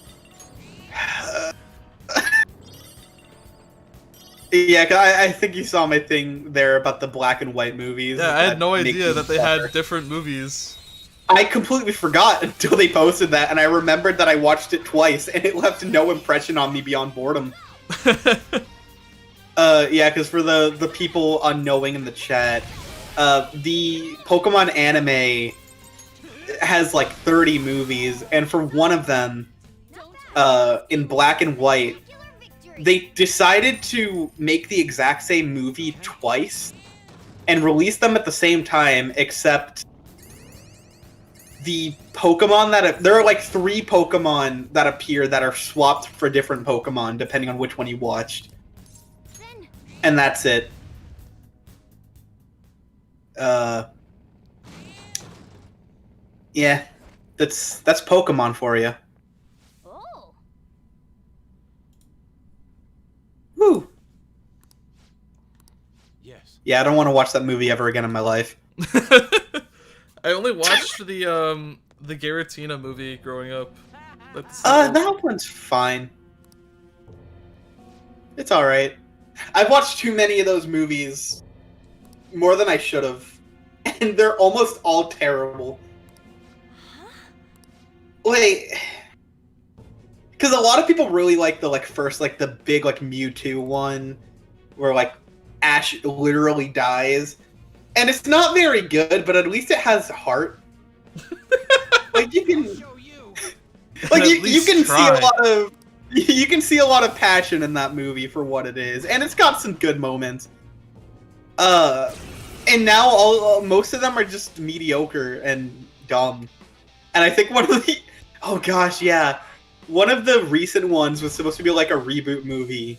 S2: Yeah, cause I think you saw my thing there about the black and white movies.
S1: Yeah, I had no idea that they had different movies.
S2: I completely forgot until they posted that, and I remembered that I watched it twice, and it left no impression on me beyond boredom. Yeah, because for the people unknowing in the chat, the Pokemon anime has like 30 movies, and for one of them, in black and white, they decided to make the exact same movie twice and release them at the same time, except the Pokemon there are like 3 Pokemon that appear that are swapped for different Pokemon depending on which one you watched. And that's it. Yeah. That's Pokemon for you.
S3: Oh.
S2: Woo.
S4: Yes.
S2: Yeah, I don't want to watch that movie ever again in my life.
S1: I only watched the Giratina movie growing up.
S2: That one's fine. It's alright. I've watched too many of those movies. More than I should have. And they're almost all terrible. Wait. Because a lot of people really like the first, the big, Mewtwo one. Where, Ash literally dies. And it's not very good, but at least it has heart. You can... you can see a lot of... You can see a lot of passion in that movie for what it is. And it's got some good moments. And now most of them are just mediocre and dumb. And I think one of the... Oh gosh, yeah. One of the recent ones was supposed to be a reboot movie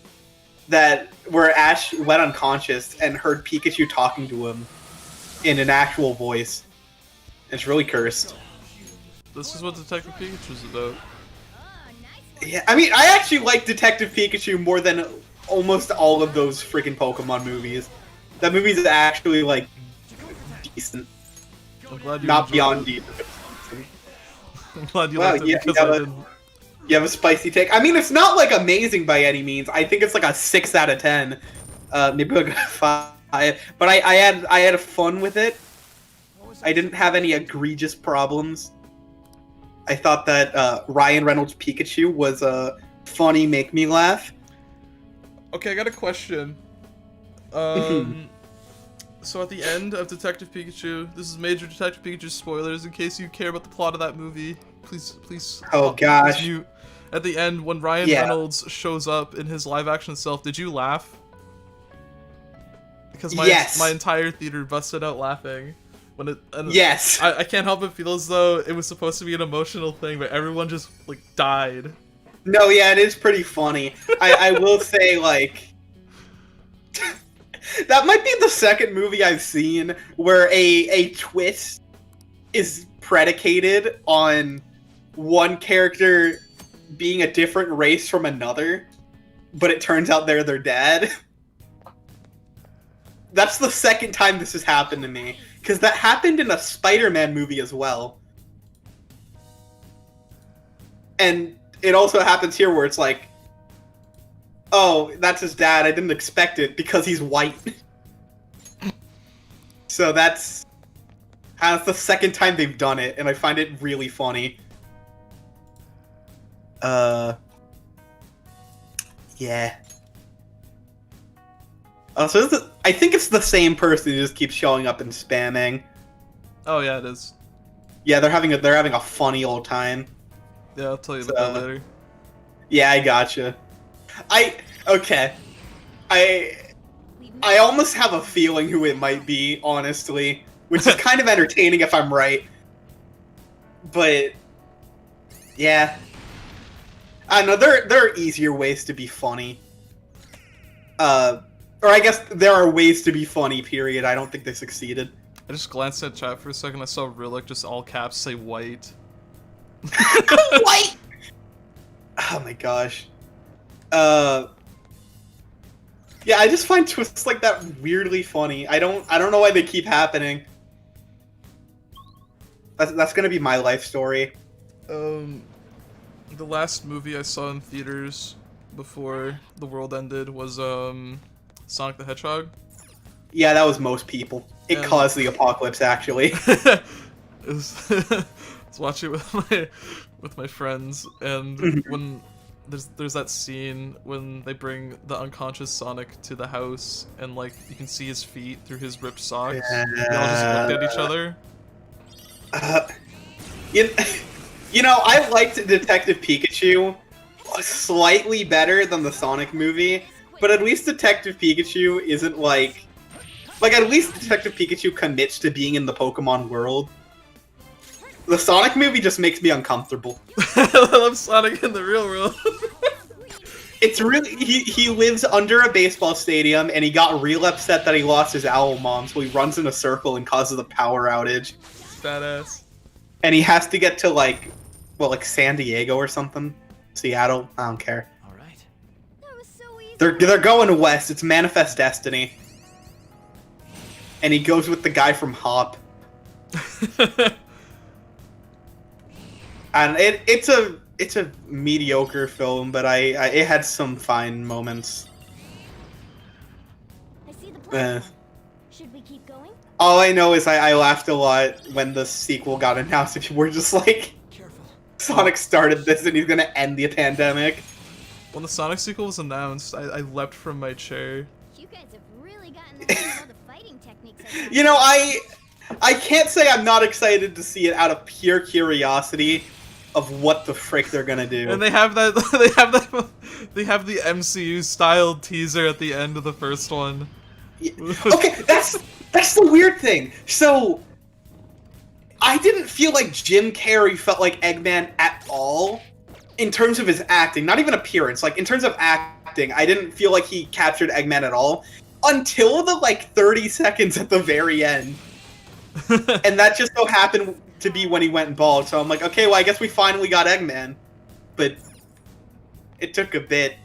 S2: where Ash went unconscious and heard Pikachu talking to him in an actual voice. It's really cursed.
S1: This is what Detective Pikachu's about.
S2: Yeah, I mean, I actually like Detective Pikachu more than almost all of those freaking Pokemon movies. That movie's actually, decent.
S1: I'm glad you
S2: Not
S1: enjoyed
S2: beyond
S1: it.
S2: decent.
S1: I'm glad you
S2: Wow,
S1: liked it
S2: yeah,
S1: because
S2: yeah,
S1: I
S2: but-
S1: didn't.
S2: You have a spicy take. I mean, it's not, amazing by any means. I think it's, a 6 out of 10. Maybe a 5. But I had fun with it. I didn't have any egregious problems. I thought that Ryan Reynolds' Pikachu was funny, make me laugh.
S1: Okay, I got a question. So at the end of Detective Pikachu, this is major Detective Pikachu spoilers in case you care about the plot of that movie. Please.
S2: Oh, gosh.
S1: Please mute. At the end, when Ryan
S2: Yeah.
S1: Reynolds shows up in his live-action self, did you laugh? Because
S2: Yes.
S1: my entire theater busted out laughing when it. And
S2: Yes.
S1: I can't help but feel as though it was supposed to be an emotional thing, but everyone just died.
S2: No, yeah, it is pretty funny. I will say, that might be the second movie I've seen where a twist is predicated on one character being a different race from another, but it turns out they're their dad. That's the second time this has happened to me, because that happened in a Spider-Man movie as well. And it also happens here where it's oh, that's his dad, I didn't expect it, because he's white. So that's the second time they've done it, and I find it really funny. Yeah. So I think it's the same person who just keeps showing up and spamming.
S1: Oh yeah, it is.
S2: Yeah, they're having a funny old time.
S1: Yeah, I'll tell you about that later.
S2: Yeah, I gotcha. I almost have a feeling who it might be, honestly, which is kind of entertaining if I'm right. But yeah, I know there are easier ways to be funny. Or I guess there are ways to be funny. Period. I don't think they succeeded.
S1: I just glanced at chat for a second. I saw Rillick just all caps say white.
S2: White. Oh my gosh. Yeah, I just find twists like that weirdly funny. I don't know why they keep happening. That's gonna be my life story.
S1: The last movie I saw in theaters before the world ended was Sonic the Hedgehog.
S2: Yeah, that was most people. It
S1: And-
S2: caused the apocalypse, actually.
S1: I was watching it with my friends, and when there's that scene when they bring the unconscious Sonic to the house, and you can see his feet through his ripped socks. They all just looked at each other.
S2: You, I liked Detective Pikachu slightly better than the Sonic movie, but at least Detective Pikachu isn't like at least Detective Pikachu commits to being in the Pokemon world. The Sonic movie just makes me uncomfortable.
S1: I love Sonic in the real world.
S2: It's really he lives under a baseball stadium and he got real upset that he lost his owl mom, so he runs in a circle and causes a power outage.
S1: Badass.
S2: And he has to get to like San Diego or something. Seattle, I don't care.
S4: All right.
S3: That was so easy.
S2: They're going west. It's Manifest Destiny. And he goes with the guy from Hop. And it's a mediocre film, but it had some fine moments.
S3: I see the plan. Should we keep going?
S2: All I know is I laughed a lot when the sequel got announced. People were just like,
S4: Careful.
S2: Sonic started this and he's gonna end the pandemic.
S1: When the Sonic sequel was announced, I leapt from my chair.
S3: You guys have really gotten the hang of all the fighting techniques.
S2: I can't say I'm not excited to see it out of pure curiosity of what the frick they're gonna do.
S1: And they have the MCU style teaser at the end of the first one.
S2: Okay, that's the weird thing. So, I didn't feel like Jim Carrey felt like Eggman at all in terms of his acting, not even appearance. Like, in terms of acting, I didn't feel like he captured Eggman at all until the, 30 seconds at the very end. And that just so happened to be when he went bald, so I'm like, okay, well, I guess we finally got Eggman. But it took a bit.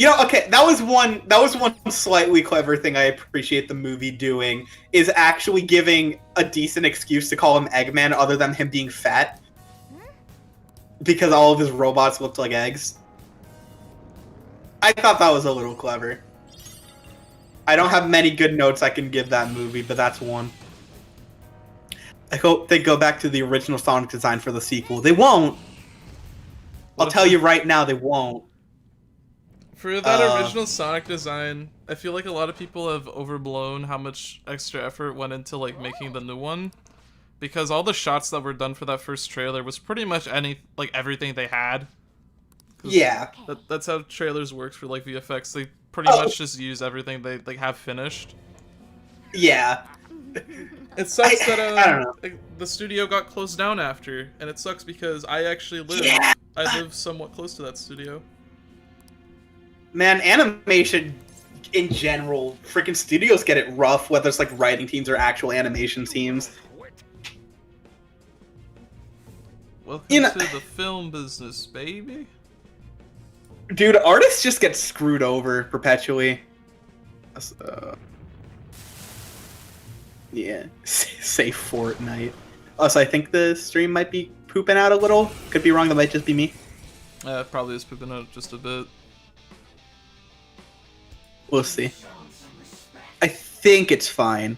S2: Okay, that was one slightly clever thing I appreciate the movie doing, is actually giving a decent excuse to call him Eggman other than him being fat. Because all of his robots looked like eggs. I thought that was a little clever. I don't have many good notes I can give that movie, but that's one. I hope they go back to the original Sonic design for the sequel. They won't. I'll tell you right now, they won't.
S1: For that original Sonic design, I feel like a lot of people have overblown how much extra effort went into making the new one, because all the shots that were done for that first trailer was pretty much everything they had.
S2: Yeah.
S1: That's how trailers work for VFX. They pretty much just use everything they have finished.
S2: Yeah.
S1: It sucks that
S2: I don't know.
S1: the studio got closed down after, and it sucks because I actually live.
S2: Yeah.
S1: I live somewhat close to that studio.
S2: Man, animation in general, freaking studios get it rough, whether it's writing teams or actual animation teams.
S1: Welcome to the film business, baby.
S2: Dude, artists just get screwed over perpetually. Yeah, say Fortnite. Also, I think the stream might be pooping out a little. Could be wrong, that might just be me.
S1: It probably is pooping out just a bit.
S2: We'll see. I think it's fine.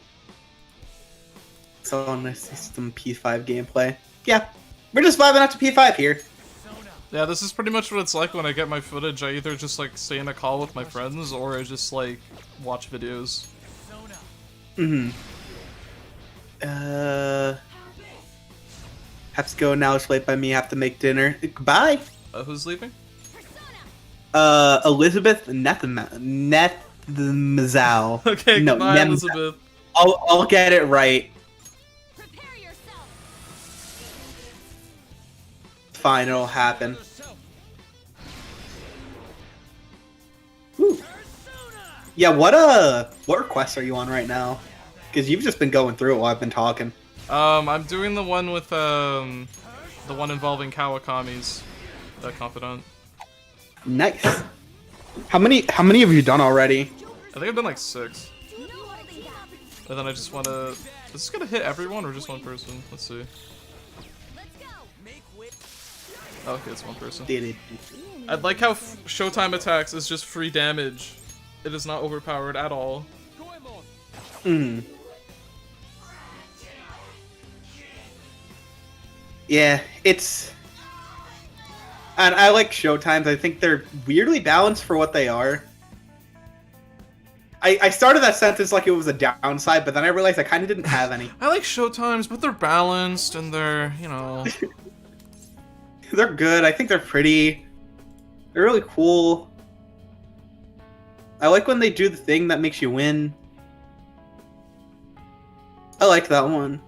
S2: So I'm gonna see some P5 gameplay. Yeah, we're just vibing out to P5 here.
S1: Yeah, this is pretty much what it's like when I get my footage. I either just stay in a call with my friends, or I just watch videos.
S2: Mm-hmm. Have to go now. It's late by me. Have to make dinner. Goodbye.
S1: Who's leaving?
S2: Elizabeth Nethmazal.
S1: Okay,
S2: no,
S1: goodbye, Elizabeth.
S2: I'll get it right.
S3: Prepare yourself.
S2: Fine, it'll happen. Ooh. Yeah, what requests are you on right now? Because you've just been going through it while I've been talking.
S1: I'm doing the one with the one involving Kawakami's confidant.
S2: Nice. How many have you done already?
S1: I think I've done 6. And then I just want to. Is this gonna hit everyone or just one person? Let's see. Oh, okay, it's one person. I like how Showtime attacks is just free damage. It is not overpowered at all.
S2: Hmm. Yeah, it's... And I like Showtimes. I think they're weirdly balanced for what they are. I started that sentence like it was a downside, but then I realized I kind of didn't have any.
S1: I like showtimes, but they're balanced and they're, you know.
S2: They're good. I think they're pretty. They're really cool. I like when they do the thing that makes you win. I like that one.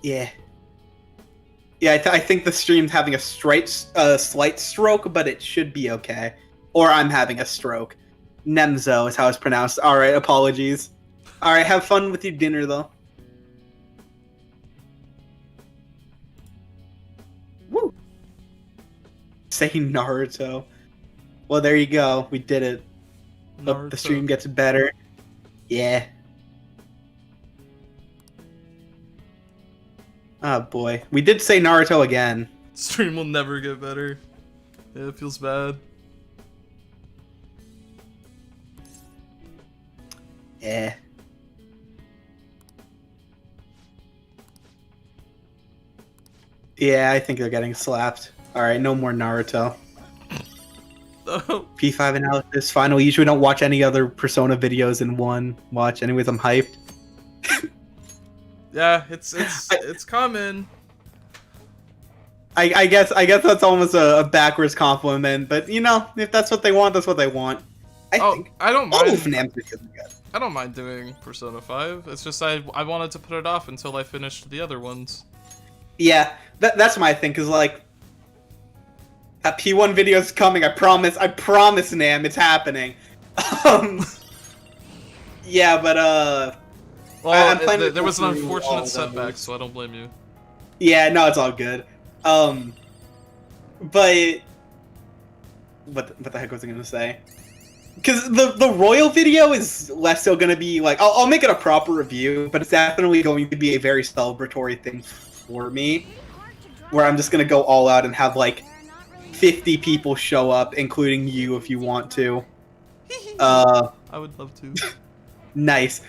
S2: Yeah. Yeah, I think the stream's having a slight stroke, but it should be okay. Or I'm having a stroke. Nemzo is how it's pronounced. Alright, apologies. Alright, have fun with your dinner, though. Woo! Say Naruto. Well, there you go. We did it. Hope the stream gets better. Yeah. Oh boy. We did say Naruto again.
S1: Stream will never get better. Yeah, it feels bad.
S2: Yeah. Yeah, I think they're getting slapped. Alright, no more Naruto.
S1: Oh.
S2: P5 analysis, final. Usually don't watch any other Persona videos in one watch. Anyways, I'm hyped.
S1: Yeah, it's common.
S2: I guess that's almost a backwards compliment, but you know, if that's what they want, that's what they want. I think
S1: I don't
S2: all
S1: mind.
S2: of Nam's videos are good.
S1: I don't mind doing Persona 5. It's just I wanted to put it off until I finished the other ones.
S2: Yeah, that's my thing, cause like that P1 video is coming. I promise, Nam, it's happening. Yeah, but
S1: Well, there was an unfortunate setback, so I don't blame you.
S2: Yeah, no, it's all good. But what the heck was I gonna say? Because the Royal video is less so gonna be like I'll make it a proper review, but it's definitely going to be a very celebratory thing for me, where I'm just gonna go all out and have like 50 people show up, including you if you want to.
S1: I would love to.
S2: Nice.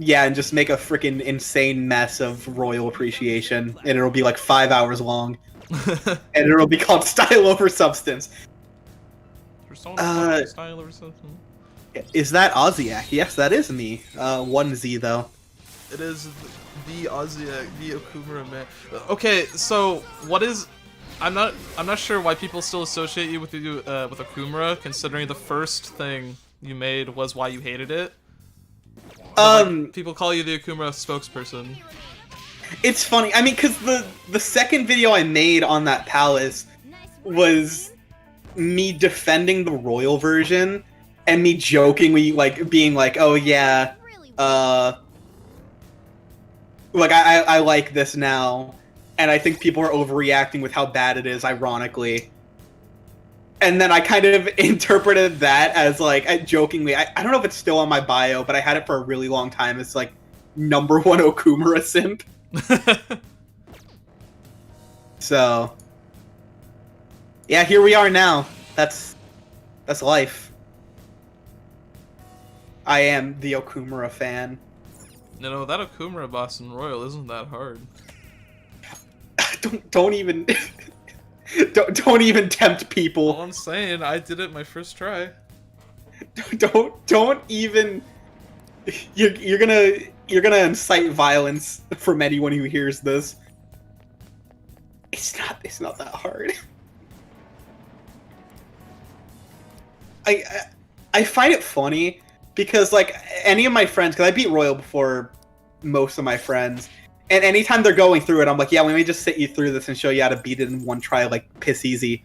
S2: Yeah, and just make a freaking insane mess of Royal Appreciation, and it'll be like 5 hours long, and it'll be called Style Over Substance.
S1: Persona style or something.
S2: Is that Oziak? Yes, that is me. 1Z though.
S1: It is the Oziak, the Okumura man. Okay, so what is? I'm not sure why people still associate you with Okumura, considering the first thing you made was why you hated it. But, like, people call you the Okumura spokesperson.
S2: It's funny. I mean, because the second video I made on that palace was me defending the royal version and me jokingly like being like, "Oh yeah, like I like this now," and I think people are overreacting with how bad it is, ironically. And then I kind of interpreted that as like, jokingly, I don't know if it's still on my bio, but I had it for a really long time. It's like #1 Okumura simp. So, yeah, here we are now. That's life. I am the Okumura fan.
S1: No, that Okumura boss in Royal isn't that hard.
S2: Don't even don't even tempt people.
S1: All I'm saying, I did it my first try.
S2: Don't even. You're gonna incite violence from anyone who hears this. It's not that hard. I find it funny because like any of my friends, because I beat Royal before most of my friends, and anytime they're going through it, I'm like, yeah, let me just sit you through this and show you how to beat it in one try, like piss easy.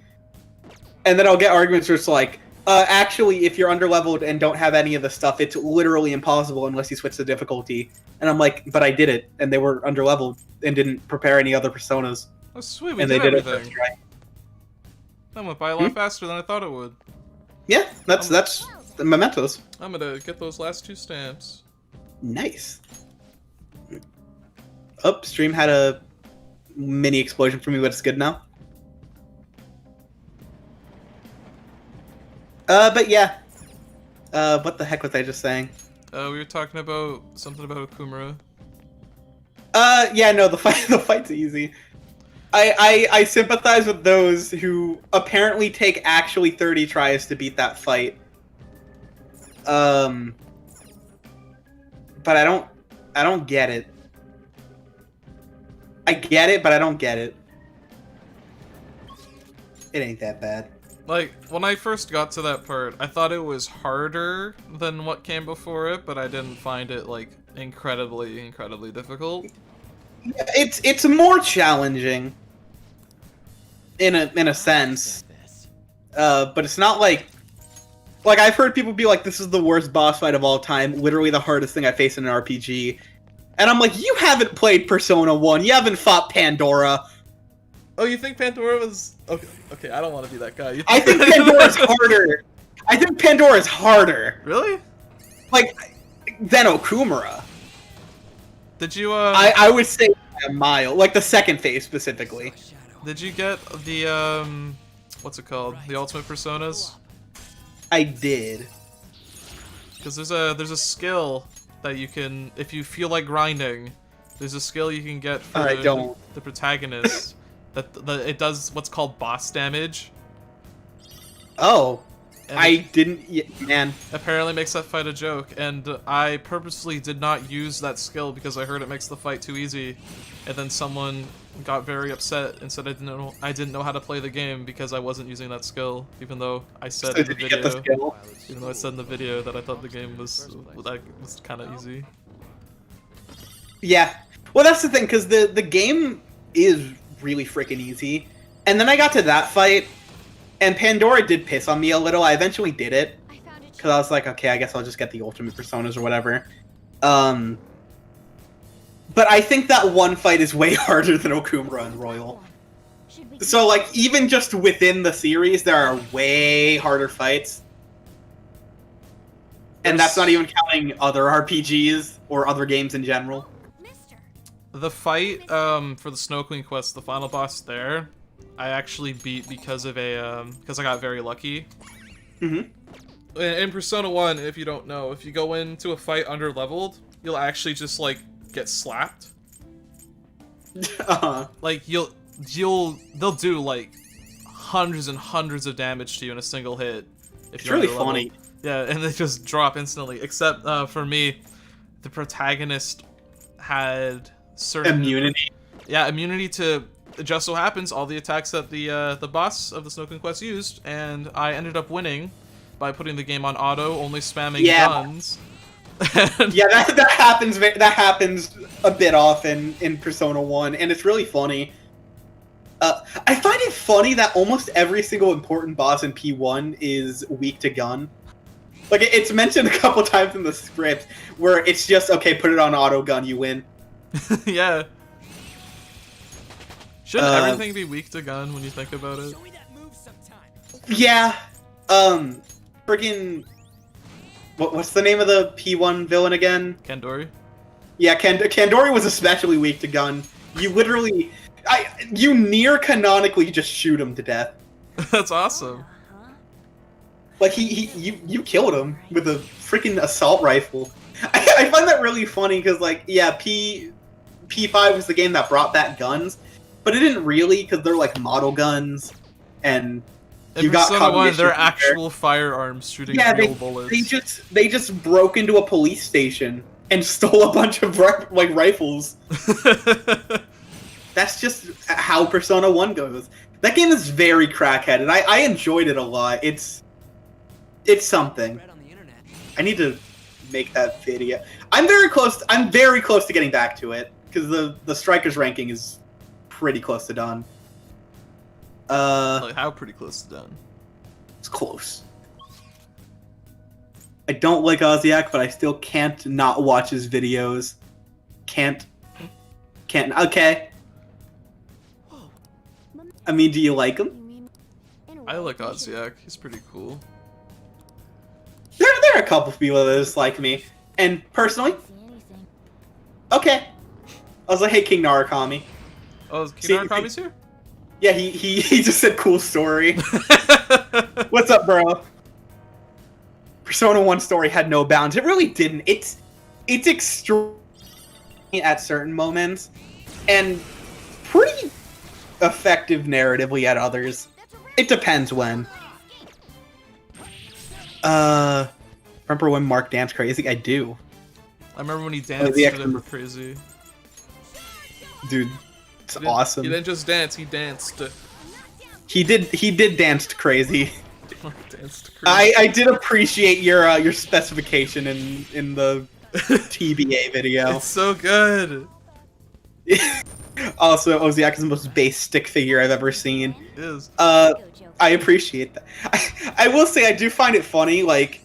S2: And then I'll get arguments where it's like, actually, if you're underleveled and don't have any of the stuff, it's literally impossible unless you switch the difficulty. And I'm like, but I did it, and they were underleveled and didn't prepare any other personas.
S1: Oh sweet, we
S2: And
S1: did
S2: they did it
S1: everything.
S2: first try.
S1: That went by a lot faster than I thought it would.
S2: Yeah, that's the Mementos.
S1: I'm gonna get those last 2 stamps.
S2: Nice. Oh, stream had a mini explosion for me, but it's good now. But yeah. What the heck was I just saying?
S1: We were talking about something about Okumura.
S2: Yeah, no, the fight's easy. I sympathize with those who apparently take actually 30 tries to beat that fight. But I don't get it. I get it, but I don't get it. It ain't that bad.
S1: Like, when I first got to that part, I thought it was harder than what came before it, but I didn't find it, like, incredibly difficult.
S2: It's more challenging in a sense. But it's not like I've heard people be like, this is the worst boss fight of all time, literally the hardest thing I faced in an RPG. And I'm like, you haven't played Persona 1, you haven't fought Pandora.
S1: Oh, you think Pandora was... Okay, I don't want to be that guy.
S2: I think Pandora's harder. I think Pandora's harder.
S1: Really?
S2: Like, than Okumura.
S1: Did you,
S2: I would say by a mile. Like, the second phase, specifically.
S1: Did you get the, what's it called? The Ultimate Personas?
S2: I did.
S1: Because there's a skill that you can... If you feel like grinding, there's a skill you can get for the protagonist. that it does what's called boss damage.
S2: Oh.
S1: And
S2: I didn't... man.
S1: Apparently makes that fight a joke, and I purposely did not use that skill because I heard it makes the fight too easy, and then someone got very upset and said I didn't know how to play the game because I wasn't using that skill, even though I said in the video, that I thought the game was kind of easy.
S2: Yeah. Well, that's the thing, because the game is really freaking easy, and then I got to that fight, and Pandora did piss on me a little. I eventually did it, because I was like, okay, I guess I'll just get the Ultimate Personas or whatever. But I think that one fight is way harder than Okumura and Royal. So, like, even just within the series, there are way harder fights. And that's not even counting other RPGs or other games in general.
S1: The fight for the Snow Queen quest, the final boss there, I actually beat because of because I got very lucky.
S2: Mm-hmm.
S1: In Persona 1, if you don't know, if you go into a fight under-leveled, you'll actually just, like, get slapped. Like, they'll do, like, hundreds and hundreds of damage to you in a single hit.
S2: It's really funny.
S1: Yeah, and they just drop instantly. Except, for me, the protagonist had certain...
S2: immunity.
S1: Yeah, immunity to... It just so happens all the attacks that the boss of the Snow Queen quest used, and I ended up winning by putting the game on auto, only spamming guns.
S2: Yeah, that happens. That happens a bit often in Persona 1, and it's really funny. I find it funny that almost every single important boss in P1 is weak to gun. Like, it's mentioned a couple times in the script where it's just, okay, put it on auto gun, you win.
S1: Yeah. Shouldn't everything be weak to gun when you think about it?
S2: Yeah. Friggin'... What's the name of the P1 villain again?
S1: Kandori?
S2: Yeah, Kandori was especially weak to gun. You literally... you near canonically just shoot him to death.
S1: That's awesome.
S2: Like, you killed him with a freaking assault rifle. I find that really funny, because, like, yeah, P5 was the game that brought back guns, but it didn't really, because they're, like, model guns, and you got
S1: Persona 1, they're
S2: there.
S1: actual firearms shooting real bullets.
S2: They just broke into a police station and stole a bunch of, rifles. That's just how Persona 1 goes. That game is very crackheaded. I enjoyed it a lot. It's something. I need to make that video. I'm very close to getting back to it, because the Strikers ranking is pretty close to done.
S1: Like, how pretty close to done?
S2: It's close. I don't like Oziak, but I still can't not watch his videos. Can't. Okay. I mean, do you like him?
S1: I like Oziak. He's pretty cool.
S2: There are a couple people that dislike me, and personally, okay. I was like, hey, King Narukami.
S1: Oh, King Narukami's here?
S2: Yeah, he just said cool story. What's up, bro? Persona 1 story had no bounds. It really didn't. It's extreme at certain moments, and pretty effective narratively at others. It depends when. Remember when Mark danced crazy? I do.
S1: I remember when he danced crazy.
S2: Dude, it's awesome.
S1: He didn't just dance, he danced.
S2: He did dance crazy.
S1: Danced crazy.
S2: I did appreciate your specification in the TBA video.
S1: It's so good.
S2: Also, Oziak is the most base stick figure I've ever seen.
S1: It is.
S2: I appreciate that. I will say I do find it funny, like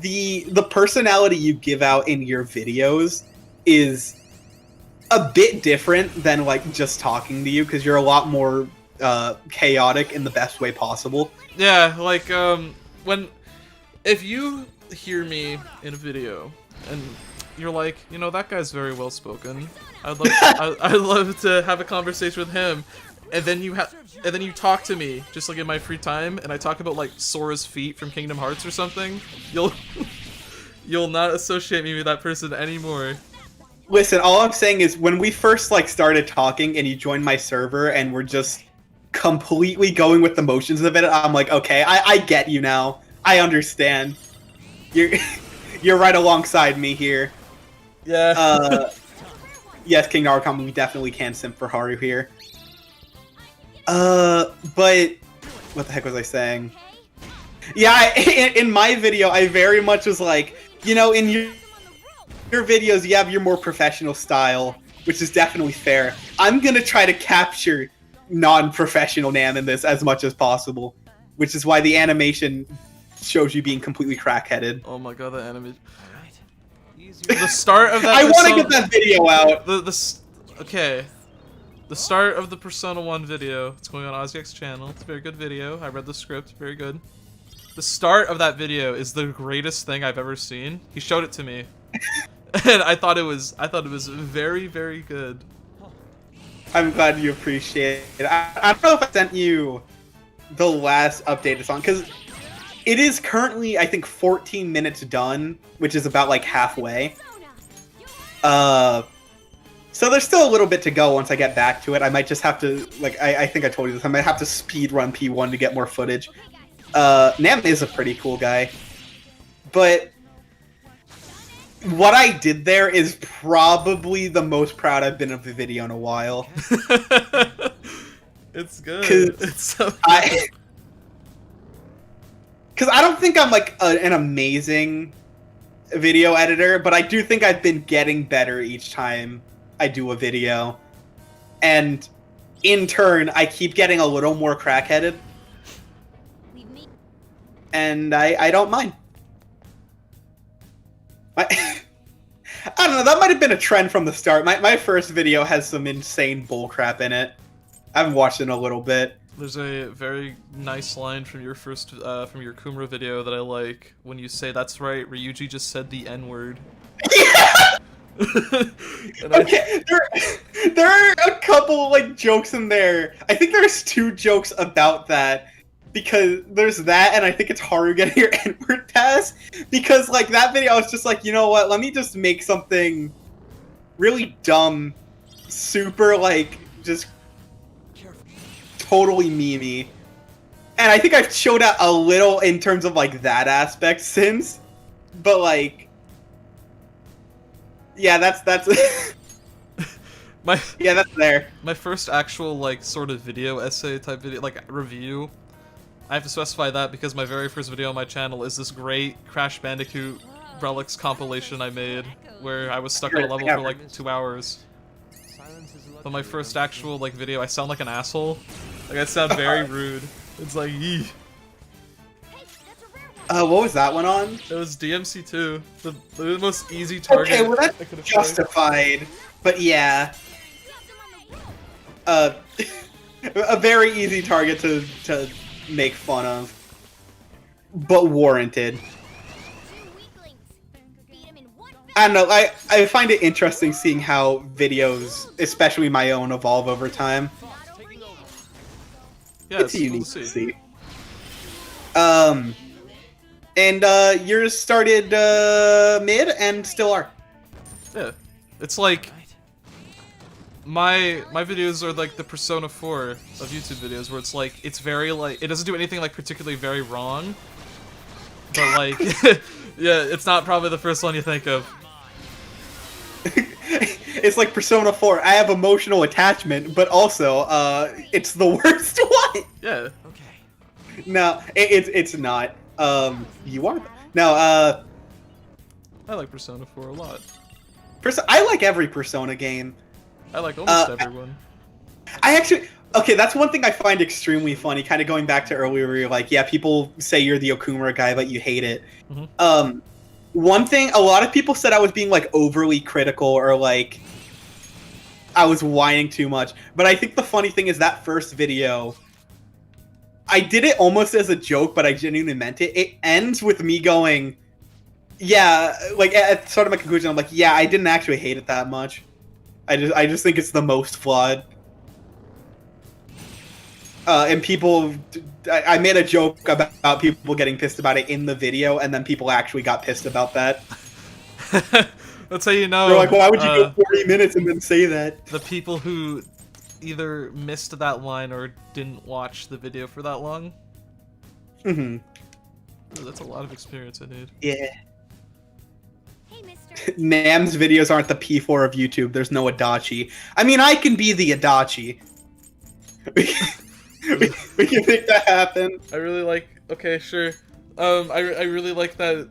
S2: the personality you give out in your videos is a bit different than like just talking to you, because you're a lot more chaotic in the best way possible.
S1: Yeah, like if you hear me in a video and you're like, you know, that guy's very well spoken. I'd love to have a conversation with him, and then you talk to me just like in my free time, and I talk about like Sora's feet from Kingdom Hearts or something. You'll not associate me with that person anymore.
S2: Listen, all I'm saying is when we first like started talking and you joined my server and we're just completely going with the motions of it, I'm like, okay, I get you now. I understand. You're right alongside me here.
S1: Yeah.
S2: Yes, King Narukami, we definitely can simp for Haru here. But what the heck was I saying? Yeah, in my video, I very much was like, you know, in your videos, you have your more professional style, which is definitely fair. I'm gonna try to capture non-professional Nam in this as much as possible, which is why the animation shows you being completely crackheaded.
S1: Oh my god, the animation. The start of that.
S2: I want to get that video out.
S1: Okay. The start of the Persona 1 video. It's going on Oziak's channel. It's a very good video. I read the script. Very good. The start of that video is the greatest thing I've ever seen. He showed it to me, and I thought it was very, very good.
S2: I'm glad you appreciate it. I don't know if I sent you the last updated song, because it is currently, I think, 14 minutes done, which is about like halfway. So there's still a little bit to go once I get back to it. I might just have to, like, I think I told you this, I might have to speed run P1 to get more footage. Nam is a pretty cool guy. But what I did there is probably the most proud I've been of the video in a while.
S1: It's good. It's so good.
S2: Because I don't think I'm like an amazing video editor, but I do think I've been getting better each time I do a video. And in turn, I keep getting a little more crackheaded. And I don't mind. I don't know, that might have been a trend from the start. My first video has some insane bullcrap in it. I haven't watched it in a little bit.
S1: There's a very nice line from your first, from your Kumra video that I like, when you say, "That's right, Ryuji just said the N-word."
S2: Yeah! Okay, there are a couple, like, jokes in there. I think there's 2 jokes about that, because there's that, and I think it's Haru getting your N-word pass, because, like, that video, I was just like, you know what, let me just make something really dumb, super, like, just totally memey. And I think I've showed out a little in terms of, like, that aspect since, but, like, yeah, that's yeah, that's there.
S1: My first actual, like, sort of video essay type video, like, review, I have to specify that because my very first video on my channel is this great Crash Bandicoot Relics compilation I made, where I was stuck on a level for, like, 2 hours. But my first actual, like, video, I sound like an asshole. Like, I sound very rude. It's like, yee.
S2: What was that one on?
S1: It was DMC2, the most easy target.
S2: Okay, well that's justified, but yeah. A very easy target to make fun of, but warranted. I don't know, I find it interesting seeing how videos, especially my own, evolve over time.
S1: Yeah,
S2: it's unique to see. And yours started mid and still are.
S1: Yeah, it's like my videos are like the Persona 4 of YouTube videos, where it's like it's very like it doesn't do anything like particularly very wrong, but like yeah, it's not probably the first one you think of.
S2: It's like Persona 4. I have emotional attachment, but also, it's the worst one.
S1: Yeah.
S4: Okay.
S2: No, it's not. You are. No,
S1: I like Persona 4 a lot.
S2: I like every Persona game.
S1: I like almost everyone.
S2: I actually. Okay, that's one thing I find extremely funny. Kind of going back to earlier, where you're like, yeah, people say you're the Okumura guy, but you hate it.
S1: Mm-hmm.
S2: One thing, a lot of people said I was being like overly critical or like I was whining too much. But I think the funny thing is that first video, I did it almost as a joke, but I genuinely meant it. It ends with me going, yeah, like at the start of my conclusion, I'm like, yeah, I didn't actually hate it that much. I just think it's the most flawed. And people, I made a joke about people getting pissed about it in the video, and then people actually got pissed about that.
S1: That's how you know.
S2: They're like, why would you go 40 minutes and then say that?
S1: The people who either missed that line or didn't watch the video for that long.
S2: Mm-hmm.
S1: Ooh, that's a lot of experience I need.
S2: Yeah.
S3: Hey, mister.
S2: Nam's videos aren't the P4 of YouTube. There's no Adachi. I mean, I can be the Adachi. we can make that happen.
S1: I really like. Okay, sure. I really like that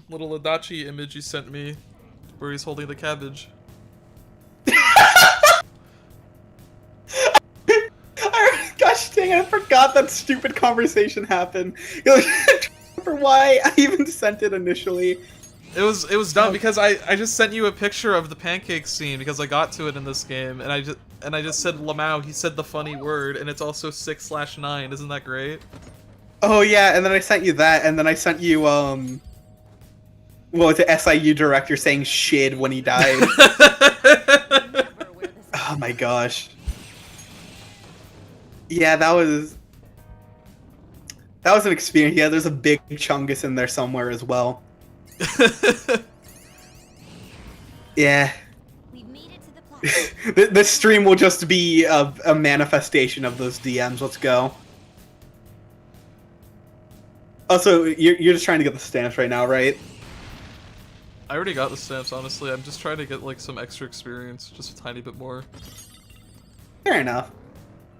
S1: little Adachi image you sent me, where he's holding the cabbage.
S2: Gosh dang it, I forgot that stupid conversation happened. For why I even sent it initially.
S1: It was dumb because I just sent you a picture of the pancake scene because I got to it in this game, and I just said Lamau, he said the funny word, and it's also 6/9. Isn't that great?
S2: Oh yeah, and then I sent you that, and then I sent you what was it, SIU director saying shit when he died. Oh my gosh. Yeah, that was an experience. Yeah, there's a big Chungus in there somewhere as well. Yeah.
S3: We've made it to the platform.
S2: This stream will just be a manifestation of those DMs. Let's go. Also, you're just trying to get the stamps right now, right?
S1: I already got the stamps, honestly. I'm just trying to get like some extra experience, just a tiny bit more.
S2: Fair enough.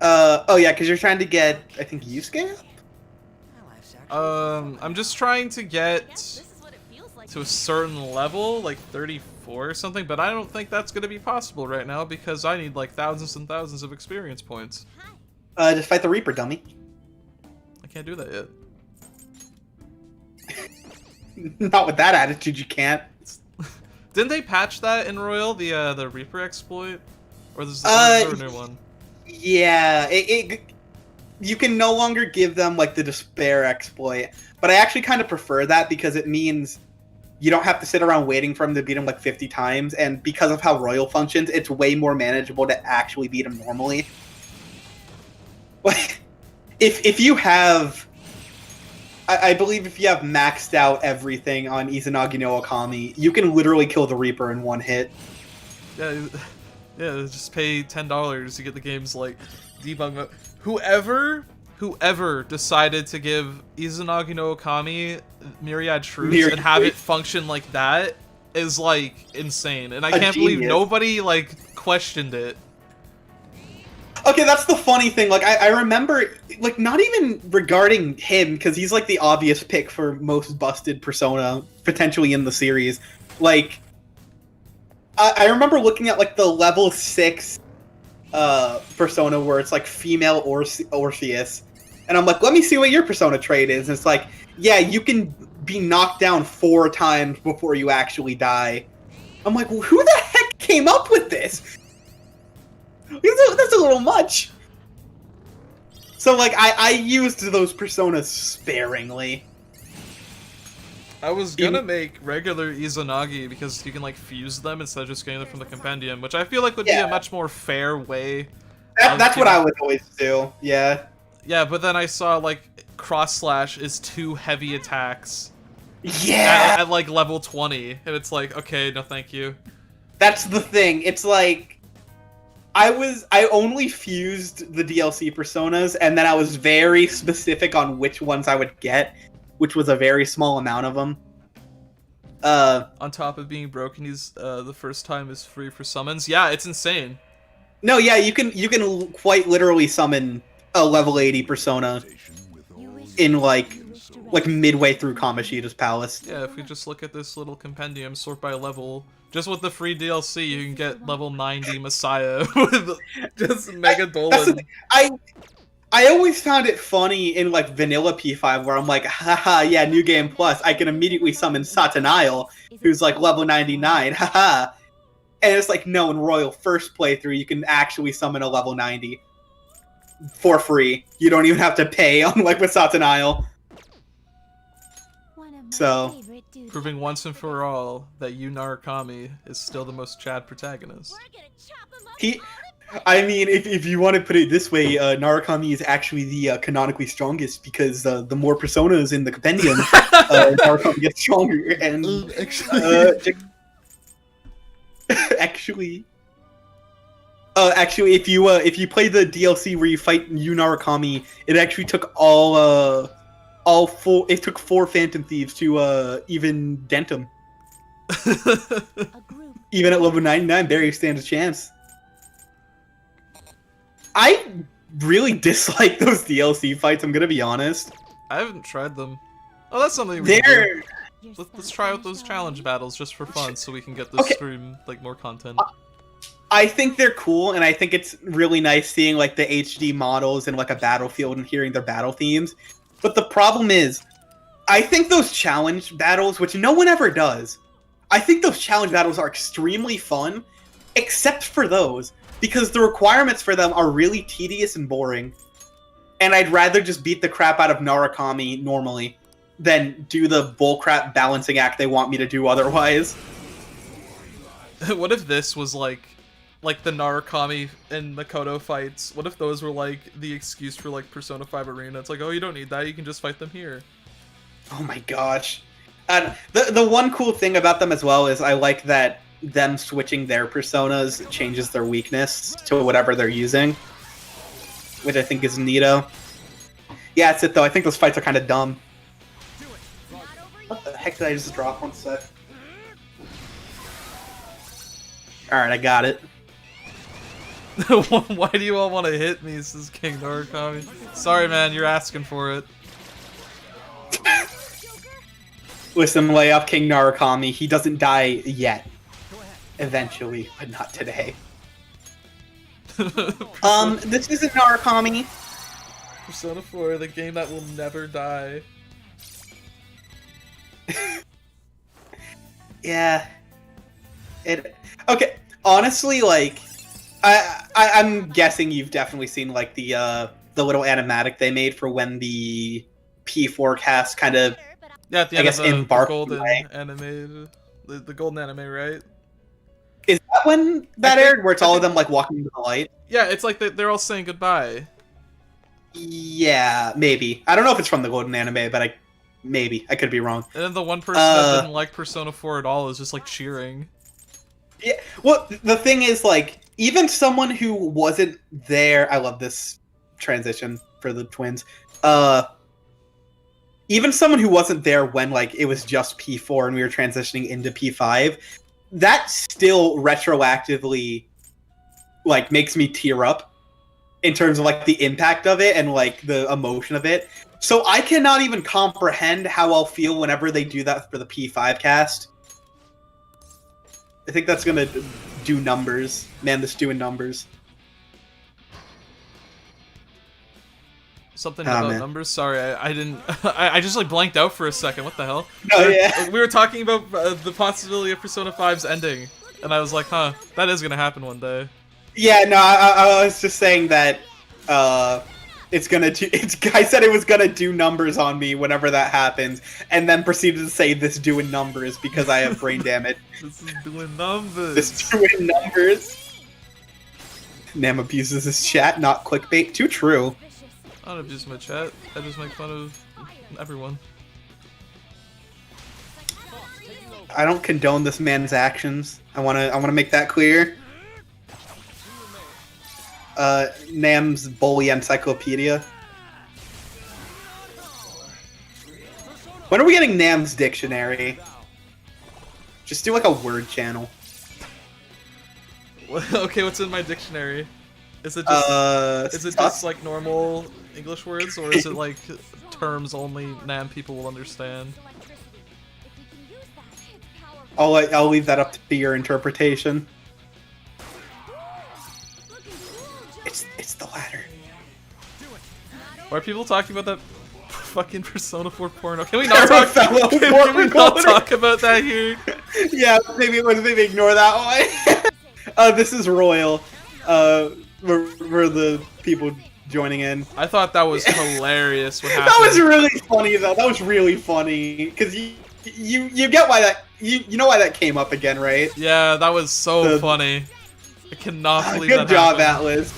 S2: Oh yeah, because you're trying to get, I think, Yusuke?
S1: I'm just trying to get
S3: Yes, this is what it feels like.
S1: to a certain level, like 34 or something, but I don't think that's gonna be possible right now because I need like thousands and thousands of experience points.
S3: Hi.
S2: Just fight the Reaper, dummy.
S1: I can't do that yet.
S2: Not with that attitude, you can't.
S1: Didn't they patch that in Royal, the Reaper exploit? Or is there a new one?
S2: Yeah, you can no longer give them like the despair exploit, but I actually kind of prefer that because it means you don't have to sit around waiting for him to beat him like 50 times, and because of how Royal functions, it's way more manageable to actually beat him normally. Like, if you have, I believe if you have maxed out everything on Izanagi no Okami, you can literally kill the Reaper in one hit.
S1: Yeah, yeah, just pay $10 to get the game's like debug mode. Whoever decided to give Izanagi no Okami Myriad Truths and have it function like that is like insane, and I can't believe nobody like questioned it.
S2: Okay, that's the funny thing. Like, I remember, like, not even regarding him, because he's, like, the obvious pick for most busted Persona, potentially in the series. Like, I remember looking at, like, the level 6 Persona where it's, like, female Orpheus. And I'm like, let me see what your Persona trait is. And it's like, yeah, you can be knocked down 4 times before you actually die. I'm like, well, who the heck came up with this? That's a little much. So, like, I used those Personas sparingly.
S1: I was gonna make regular Izanagi because you can, like, fuse them instead of just getting them from the Compendium, which I feel like would be a much more fair way.
S2: That's what I would always do, yeah.
S1: Yeah, but then I saw, like, Cross Slash is 2 heavy attacks.
S2: Yeah!
S1: At, like, level 20, and it's like, okay, no thank you.
S2: That's the thing. It's like, I only fused the DLC personas, and then I was very specific on which ones I would get, which was a very small amount of them.
S1: On top of being broken, he's the first time is free for summons. Yeah, it's insane.
S2: No, yeah, you can quite literally summon a level 80 persona in like midway through Kamoshida's palace.
S1: Yeah, if we just look at this little compendium, sort by level, just with the free DLC, you can get level 90 Messiah with just Mega Dolan.
S2: I always found it funny in like vanilla P5 where I'm like, haha, yeah, new game plus, I can immediately summon Satanael, who's like level 99, haha. And it's like, no, in Royal first playthrough, you can actually summon a level 90 for free. You don't even have to pay, unlike with Satanael. So,
S1: Proving once and for all that Yu Narukami is still the most Chad protagonist.
S2: I mean, if you want to put it this way, Narukami is actually the canonically strongest because the more personas in the compendium, Narukami gets stronger. And actually, if you play the DLC where you fight Yu Narukami, it actually took all four. It took 4 Phantom Thieves to even dent him. Even at level 99, Barry stands a chance. I really dislike those DLC fights, I'm gonna be honest.
S1: I haven't tried them. Oh, that's something we can do. Let's try out those challenge battles just for fun so we can get this stream, like, more content.
S2: I think they're cool, and I think it's really nice seeing, like, the HD models in, like, a battlefield and hearing their battle themes. But the problem is, I think those challenge battles, which no one ever does, I think those challenge battles are extremely fun, except for those. Because the requirements for them are really tedious and boring. And I'd rather just beat the crap out of Narukami normally than do the bullcrap balancing act they want me to do otherwise.
S1: What if this was like the Narukami and Makoto fights? What if those were like the excuse for like Persona 5 Arena? It's like, oh, you don't need that, you can just fight them here.
S2: Oh my gosh. And the one cool thing about them as well is I like that them switching their personas changes their weakness to whatever they're using, which I think is neato. Yeah, that's it though. I think those fights are kind of dumb. What the heck did I just drop? One sec. Alright, I got it.
S1: Why do you all want to hit me, says King Narukami? Sorry man, you're asking for it.
S2: Listen, lay off King Narukami. He doesn't die yet. Eventually, but not today. This isn't Narukami.
S1: Persona 4, the game that will never die.
S2: Yeah. Okay, honestly, like, I'm guessing you've definitely seen, like, the little animatic they made for when the P4 cast kind of,
S1: yeah, at the end of
S2: embarked
S1: the golden anime, the golden anime, right?
S2: Is that when that aired, where it's all of them, like, walking into the light?
S1: Yeah, it's like they're all saying goodbye.
S2: Yeah, maybe. I don't know if it's from the golden anime, but maybe. I could be wrong.
S1: And then the one person that didn't like Persona 4 at all is just, like, cheering.
S2: Yeah, well, the thing is, like, even someone who wasn't there... I love this transition for the twins. Even someone who wasn't there when, like, it was just P4 and we were transitioning into P5... that still retroactively, like, makes me tear up in terms of, like, the impact of it and, like, the emotion of it. So I cannot even comprehend how I'll feel whenever they do that for the P5 cast. I think that's gonna do numbers. Man, this doing numbers.
S1: Something about numbers? Sorry, I didn't... I just, like, blanked out for a second. What the hell?
S2: Oh, yeah.
S1: We were talking about the possibility of Persona 5's ending, and I was like, huh, that is gonna happen one day.
S2: Yeah, no, I was just saying that, it's gonna do... I said it was gonna do numbers on me whenever that happens, and then proceeded to say this doing numbers because I have brain damage.
S1: This is doing numbers.
S2: This doing numbers. Nam abuses his chat, not clickbait. Too true.
S1: I don't abuse my chat. I just make fun of everyone.
S2: I don't condone this man's actions. I wanna make that clear. Nam's Bully Encyclopedia. When are we getting Nam's dictionary? Just do like a word channel.
S1: Okay, what's in my dictionary? Is it just
S2: sus?
S1: like normal English words, or is it like terms only Nam people will understand?
S2: I'll leave that up to your interpretation. It's the latter.
S1: Why are people talking about that fucking Persona 4 porno? Can we not talk?
S2: Fellow
S1: Can we not
S2: porn
S1: talk about that here?
S2: Yeah, maybe ignore that one. This is Royal. We're the people joining in.
S1: I thought that was hilarious. What happened?
S2: That was really funny though. That was really funny because you get why that you know why that came up again, right?
S1: Yeah, that was so funny. I cannot believe
S2: Good
S1: that
S2: job,
S1: happened.
S2: Atlas.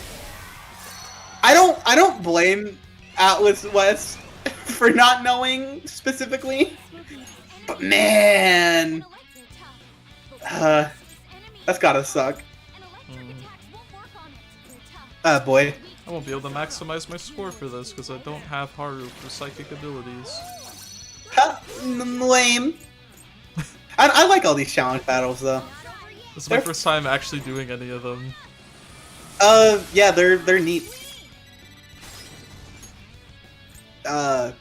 S2: I don't blame Atlas West for not knowing specifically, but man, that's gotta suck. Boy.
S1: I won't be able to maximize my score for this because I don't have Haru for psychic abilities.
S2: Lame. I like all these challenge battles though.
S1: This is my first time actually doing any of them.
S2: Yeah, they're neat. I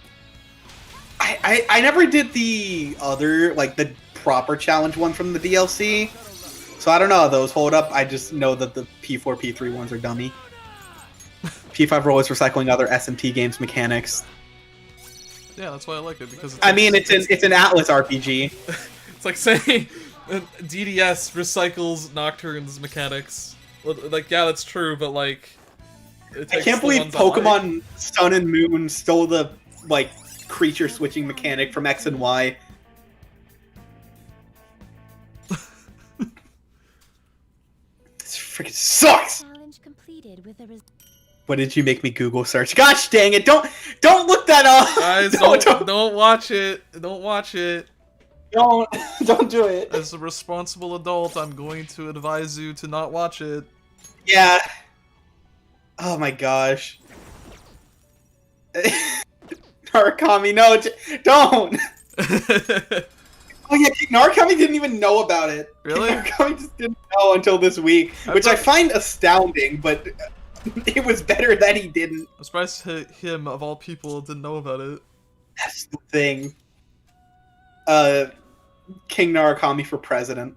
S2: never did the other, like the proper challenge one from the DLC, so I don't know how those hold up. I just know that the P4, P3 ones are dummy. P5 Roll is recycling other SMT games mechanics.
S1: Yeah, that's why I like it because
S2: it's an Atlas RPG.
S1: It's like saying DDS recycles Nocturne's mechanics. Like, yeah, that's true, but like, it
S2: I
S1: takes
S2: can't
S1: the
S2: believe
S1: ones I like.
S2: Pokemon Sun and Moon stole the like creature switching mechanic from X and Y. This freaking sucks.
S3: Challenge completed with a
S2: What did you make me Google search? Gosh dang it! Don't look that up.
S1: Guys, don't watch it. Don't watch it.
S2: Don't do it.
S1: As a responsible adult, I'm going to advise you to not watch it.
S2: Yeah. Oh my gosh. Narukami, no, don't. Oh yeah, Narukami didn't even know about it.
S1: Really?
S2: Narukami just didn't know until this week, which I find astounding, but it was better that he didn't.
S1: I'm surprised him, of all people, didn't know about it.
S2: That's the thing. King Narukami for president.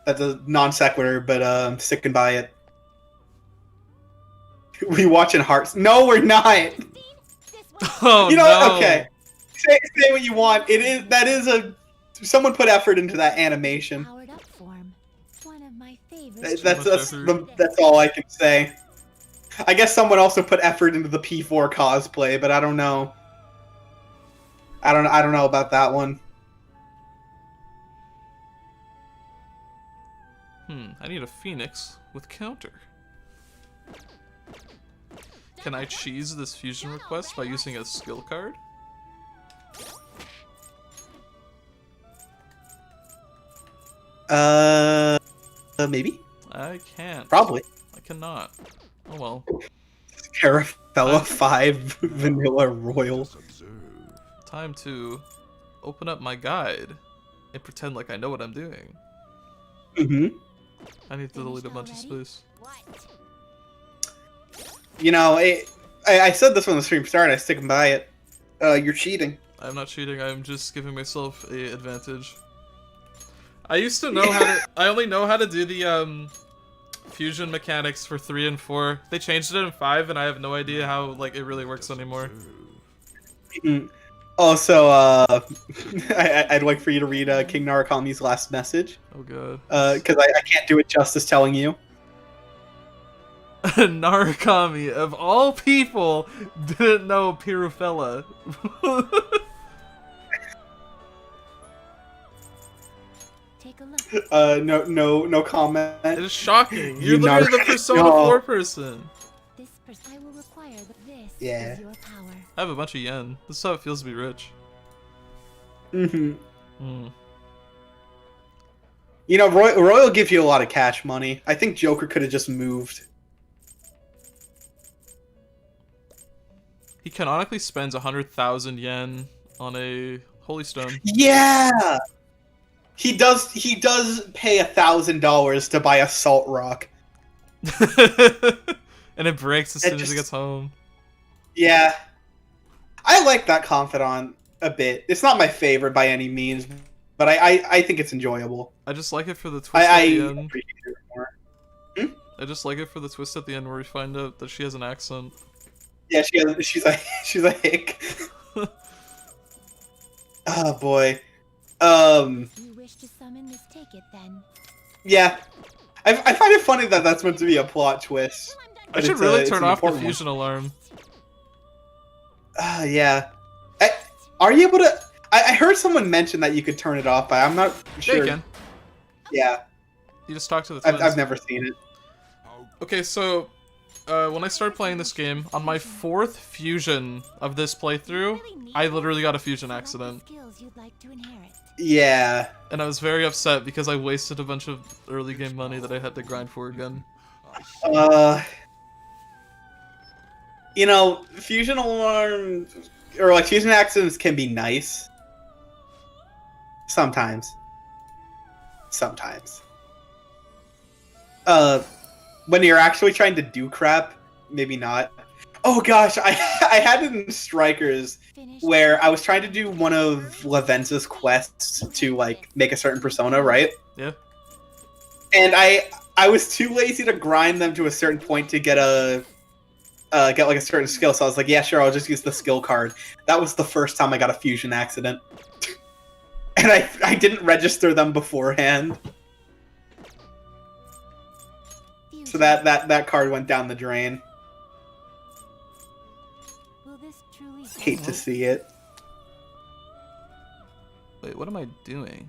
S2: That's a non sequitur, but I'm sticking by it. We watching Hearts? No, we're not.
S1: Oh,
S2: You know
S1: no.
S2: what? Okay. Say what you want. That is a someone put effort into that animation.
S3: powered up form. One of my favorites.
S2: That's all I can say. I guess someone also put effort into the P4 cosplay, but I don't know. I don't know about that one.
S1: I need a Phoenix with counter. Can I cheese this fusion request by using a skill card?
S2: Maybe?
S1: I can't.
S2: Probably.
S1: I cannot. Oh well.
S2: Parafella 5 Vanilla Royal.
S1: Time to open up my guide and pretend like I know what I'm doing.
S2: Mm-hmm.
S1: I need to delete a bunch of space.
S2: You know, I said this when the stream started. I stick by it. You're cheating.
S1: I'm not cheating. I'm just giving myself a advantage. I used to know how to. I only know how to do the fusion mechanics for 3 and 4. They changed it in 5, and I have no idea how like it really works anymore.
S2: Also, I'd like for you to read King Narukami's last message.
S1: Oh god.
S2: Because I can't do it justice telling you.
S1: Narukami, of all people, didn't know Pirufella.
S3: Take a look.
S2: No comment.
S1: It is shocking.
S2: You
S1: You're literally the Persona
S2: No.
S1: 4 person.
S3: This person I will require that this
S2: Yeah.
S3: is your power.
S1: I have a bunch of yen. This is how it feels to be rich.
S2: Mm-hmm. You know, Roy will give you a lot of cash money. I think Joker could have just moved.
S1: He canonically spends 100,000 yen on a holy stone.
S2: Yeah, he does. He does pay $1,000 to buy a salt rock.
S1: And it breaks as soon as he gets home.
S2: Yeah, I like that confidant a bit. It's not my favorite by any means, but I think it's enjoyable.
S1: I just like it for the twist at the end.
S2: Appreciate it more.
S1: I just like it for the twist at the end where we find out that she has an accent.
S2: Yeah, she's a hick. Oh boy.
S3: You wish to summon this ticket, then.
S2: Yeah, I find it funny that that's meant to be a plot twist.
S1: I should really turn off the fusion alarm.
S2: Yeah. Are you able to? I heard someone mention that you could turn it off, but I'm not sure.
S1: Yeah, you can.
S2: Yeah.
S1: You just talk to the twins.
S2: I've never seen it.
S1: Okay, so when I started playing this game, on my 4th fusion of this playthrough, I literally got a fusion accident.
S2: Yeah.
S1: And I was very upset because I wasted a bunch of early game money that I had to grind for again.
S2: You know, fusion alarm or like fusion accidents can be nice. Sometimes. When you're actually trying to do crap, maybe not. Oh gosh, I had it in Strikers where I was trying to do one of Lavenza's quests to like make a certain persona, right?
S1: Yeah.
S2: And I was too lazy to grind them to a certain point to get like a certain skill, so I was like, yeah, sure, I'll just use the skill card. That was the first time I got a fusion accident. And I didn't register them beforehand. So that card went down the drain. Hate to see it.
S1: Wait, what am I doing?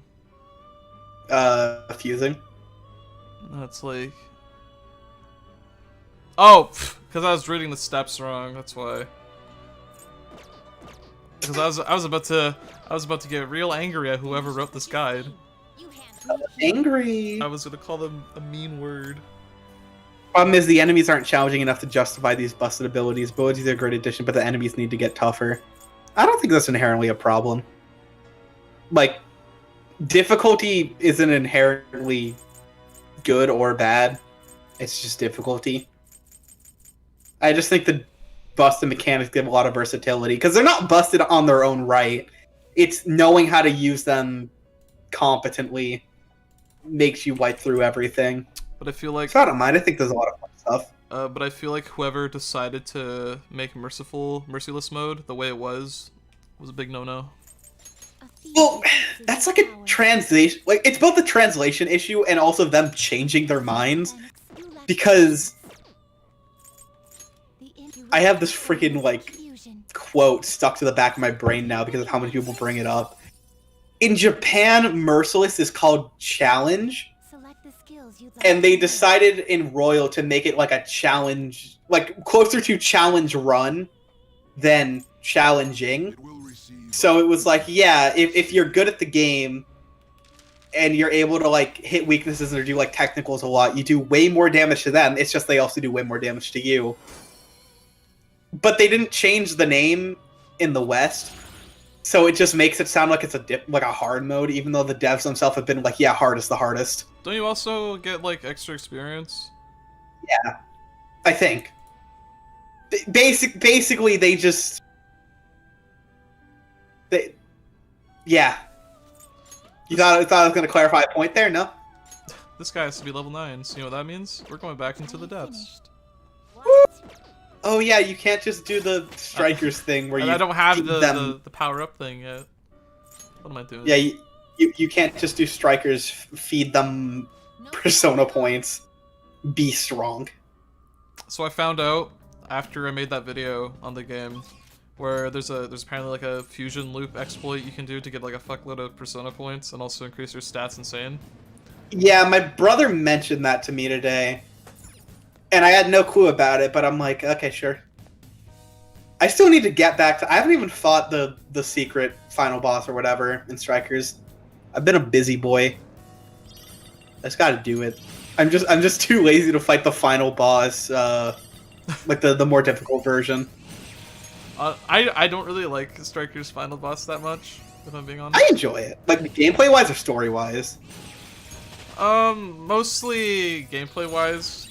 S2: Fusing.
S1: That's like... Oh! Because I was reading the steps wrong, that's why. Because I was about to get real angry at whoever wrote this guide.
S2: Angry?
S1: I was gonna call them a mean word.
S2: Problem is, the enemies aren't challenging enough to justify these busted abilities. Abilities are a great addition, but the enemies need to get tougher. I don't think that's inherently a problem. Like, difficulty isn't inherently good or bad. It's just difficulty. I just think the busted mechanics give a lot of versatility, because they're not busted on their own right. It's knowing how to use them competently makes you wipe through everything.
S1: But I feel like...
S2: So I don't mind. I think there's a lot of fun stuff.
S1: But I feel like whoever decided to make merciless mode the way it was a big no-no.
S2: Well, that's like a translation. Like, it's both a translation issue and also them changing their minds. Because I have this freaking, like, quote stuck to the back of my brain now because of how many people bring it up. In Japan, merciless is called challenge. And they decided in Royal to make it like a challenge, like closer to challenge run than challenging. So it was like, yeah, if you're good at the game and you're able to like hit weaknesses or do like technicals a lot, you do way more damage to them. It's just they also do way more damage to you. But they didn't change the name in the West. So it just makes it sound like it's like a hard mode, even though the devs themselves have been like, yeah, hard is the hardest.
S1: Don't you also get like extra experience?
S2: Yeah, I think. Basically, they just yeah. You thought I was going to clarify a point there? No.
S1: This guy has to be level 9, so you know what that means? We're going back into the depths.
S2: Oh yeah, you can't just do the Strikers thing where
S1: I don't have the power-up thing yet. What am I doing?
S2: Yeah, you can't just do Strikers, feed them persona points, be strong.
S1: So I found out after I made that video on the game where there's apparently like a fusion loop exploit you can do to get like a fuckload of persona points and also increase your stats insane.
S2: Yeah, my brother mentioned that to me today. And I had no clue about it, but I'm like, okay, sure. I still need to get back to... I haven't even fought the secret final boss or whatever in Strikers. I've been a busy boy. I just gotta do it. I'm just too lazy to fight the final boss, like the more difficult version.
S1: I don't really like Striker's final boss that much, if I'm being honest.
S2: I enjoy it, like gameplay wise or story wise.
S1: Mostly gameplay wise.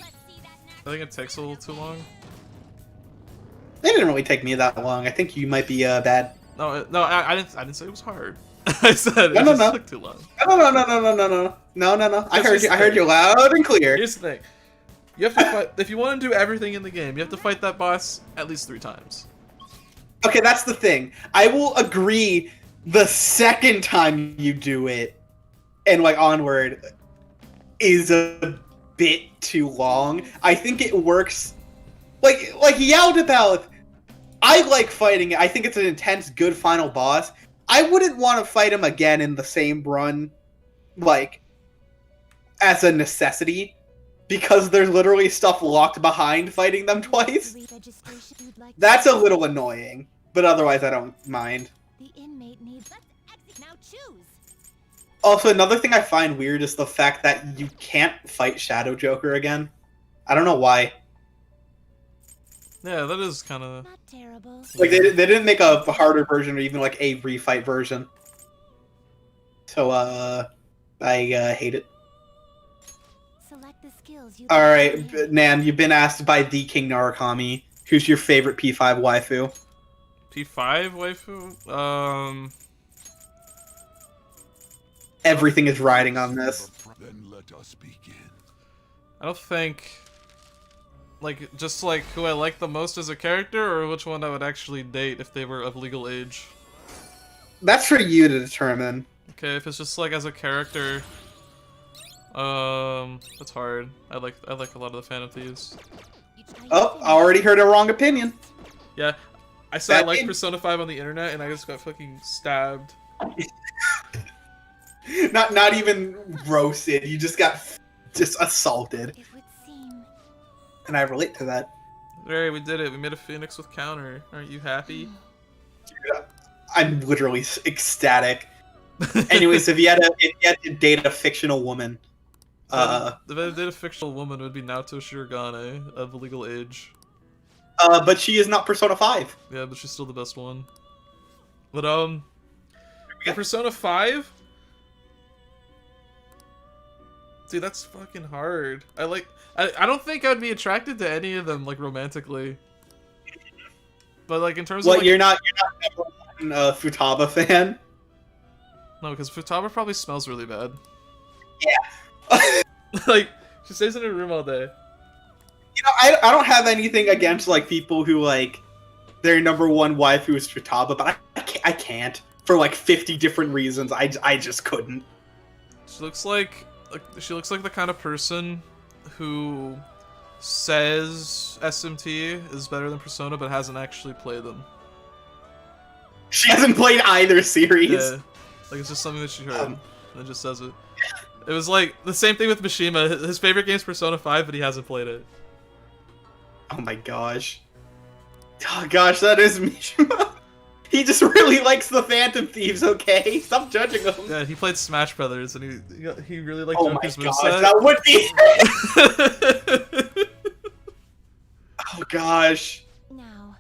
S1: I think it takes a little too long.
S2: It didn't really take me that long. I think you might be bad.
S1: No, I didn't say it was hard. I said
S2: No,
S1: it
S2: no,
S1: just
S2: no.
S1: took too long.
S2: No. I heard you loud and clear.
S1: Here's the thing: you have to fight if you want to do everything in the game. You have to fight that boss at least 3 times.
S2: Okay, that's the thing. I will agree. The second time you do it, and like onward, is a bit too long. I think it works. Like Yaldabaoth, I like fighting it. I think it's an intense, good final boss. I wouldn't want to fight him again in the same run, like, as a necessity, because there's literally stuff locked behind fighting them twice. That's a little annoying, but otherwise I don't mind.
S3: The inmate needs. Let's exit now. Choose.
S2: Also, another thing I find weird is the fact that you can't fight Shadow Joker again. I don't know why.
S1: Yeah, that is kind of.
S3: Not terrible.
S2: Like they didn't make a harder version or even like a refight version. So I hate it.
S3: Select the skills you.
S2: All right, Nan, you've been asked by the King Narukami, who's your favorite P5 waifu?
S1: P5 waifu?
S2: Everything is riding on this.
S5: Then let us begin.
S1: I don't think. Like, just like who I like the most as a character, or which one I would actually date if they were of legal age.
S2: That's for you to determine.
S1: Okay, if it's just like as a character, that's hard. I like a lot of the Phantom Thieves.
S2: Oh, I already heard a wrong opinion.
S1: Yeah, I said I
S2: That
S1: like
S2: game-
S1: Persona 5 on the internet, and I just got fucking stabbed.
S2: Not even roasted. You just got assaulted,
S3: It would seem.
S2: and I relate to that.
S1: Hey, we did it. We made a Phoenix with counter. Aren't you happy?
S2: I'm literally ecstatic. Anyways, if you had to date a fictional woman,
S1: If I did a fictional woman, it would be Naoto Shirogane of legal age.
S2: but she is not Persona 5.
S1: Yeah, but she's still the best one. But for Persona 5. Dude, that's fucking hard. I don't think I'd be attracted to any of them, like, romantically. But, like, in terms of,
S2: What,
S1: like...
S2: you're not a Futaba fan?
S1: No, because Futaba probably smells really bad.
S2: Yeah.
S1: Like, she stays in her room all day.
S2: You know, I don't have anything against, like, people who, like, their number one waifu is Futaba, but I can't. For, like, 50 different reasons. I just couldn't.
S1: She looks like the kind of person who says SMT is better than Persona, but hasn't actually played them.
S2: She hasn't played either series.
S1: Yeah, like it's just something that she heard and just says it. It was like the same thing with Mishima. His favorite game is Persona 5, but he hasn't played it.
S2: Oh my gosh. Oh gosh, that is Mishima. He just really likes the Phantom Thieves, okay? Stop judging him.
S1: Yeah, he played Smash Brothers, and he really liked
S2: Oh my
S1: Joker's
S2: gosh,
S1: moveset.
S2: that would be... Oh gosh.
S3: Now.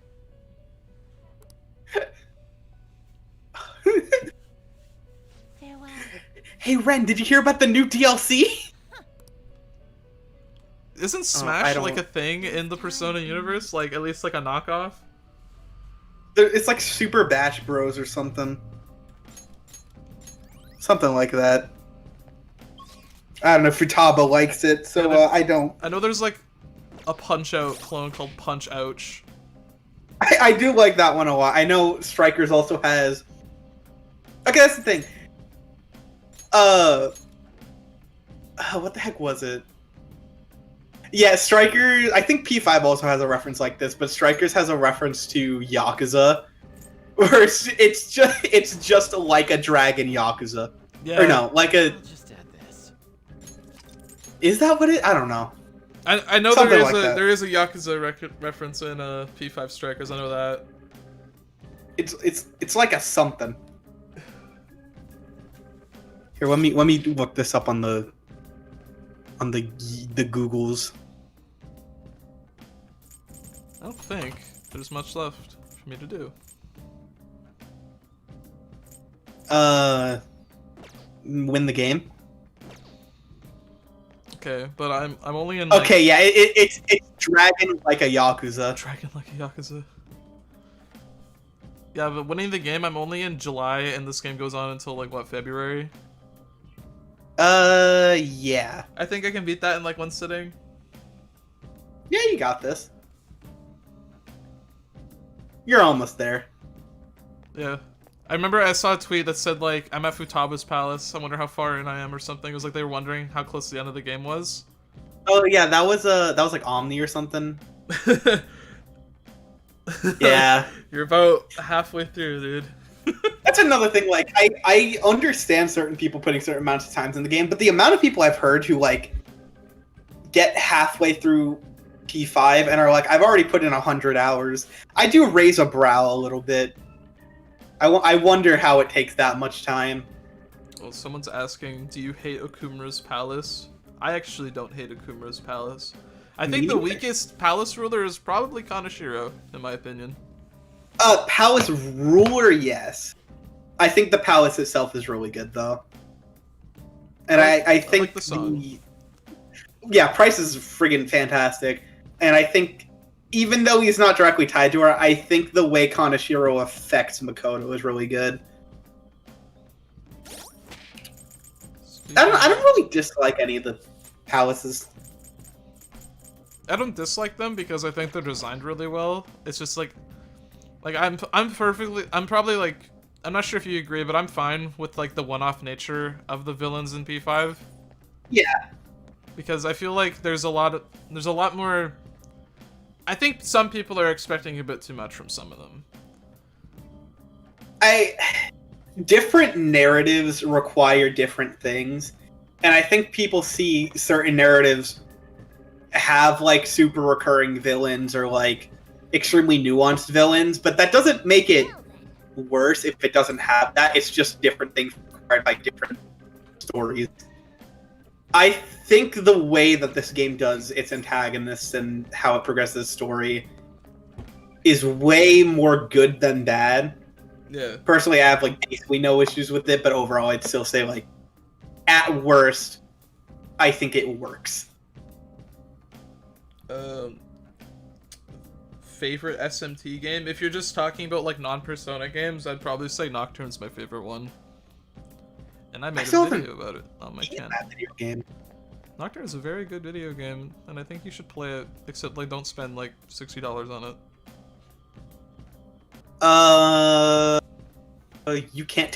S3: Farewell.
S2: Hey Ren, did you hear about the new DLC?
S1: Isn't
S2: I
S1: Smash
S2: don't-
S1: like a thing in the Persona universe? Like at least like a knockoff?
S2: It's like Super Bash Bros or something. Something like that. I don't know if Futaba likes it, so I don't.
S1: I know there's like a Punch-Out clone called Punch-Ouch.
S2: I do like that one a lot. I know Strikers also has... Okay, that's the thing. What the heck was it? Yeah, Strikers... I think P5 also has a reference like this, but Strikers has a reference to Yakuza. Where it's just like a dragon Yakuza.
S1: Yeah.
S2: Or no, like a...
S4: I'll just add this.
S2: Is that what it... I don't know.
S1: I know
S2: Something
S1: there is
S2: like that.
S1: there is a Yakuza reference in P5 Strikers. I know that.
S2: It's like a something. Here, let me look this up on the on the Googles.
S1: I don't think there's much left for me to do.
S2: Win the game.
S1: Okay, but I'm only in like,
S2: Okay, yeah, it's Dragon like a Yakuza.
S1: Dragon like a Yakuza. Yeah, but winning the game, I'm only in July, and this game goes on until like what, February?
S2: Yeah.
S1: I think I can beat that in like one sitting.
S2: Yeah, you got this. You're almost there.
S1: Yeah. I remember I saw a tweet that said like, I'm at Futaba's palace, I wonder how far in I am or something. It was like they were wondering how close the end of the game was.
S2: Oh yeah, that was like Omni or something. Yeah.
S1: You're about halfway through, dude.
S2: That's another thing, like, I understand certain people putting certain amounts of times in the game, but the amount of people I've heard who, like, get halfway through P5 and are like, I've already put in 100 hours, I do raise a brow a little bit. I wonder how it takes that much time.
S1: Well, someone's asking, do you hate Okumura's palace? I actually don't hate Okumura's palace. I think the weakest palace ruler is probably Kaneshiro, in my opinion.
S2: Palace ruler, yes. I think the palace itself is really good, though. And I think
S1: like the song.
S2: Yeah, Price is friggin' fantastic. And I think, even though he's not directly tied to her, I think the way Kaneshiro affects Makoto is really good. I don't really dislike any of the palaces.
S1: I don't dislike them because I think they're designed really well. It's just like I'm probably like, I'm not sure if you agree, but I'm fine with like the one-off nature of the villains in P5.
S2: Yeah. Because
S1: I feel like there's a lot more. I think some people are expecting a bit too much from some of them.
S2: Different narratives require different things, and I think people see certain narratives have like super recurring villains or like extremely nuanced villains, but that doesn't make it worse if it doesn't have that. It's just different things required by different stories. I think the way that this game does its antagonists and how it progresses the story is way more good than bad.
S1: Yeah.
S2: Personally, I have like basically no issues with it, but overall, I'd still say like, at worst, I think it works.
S1: Favorite SMT game? If you're just talking about like non-Persona games, I'd probably say Nocturne's my favorite one. And I made a video about it on my channel.
S2: Video game.
S1: Nocturne is a very good video game, and I think you should play it, except like don't spend like $60 on it.
S2: You can't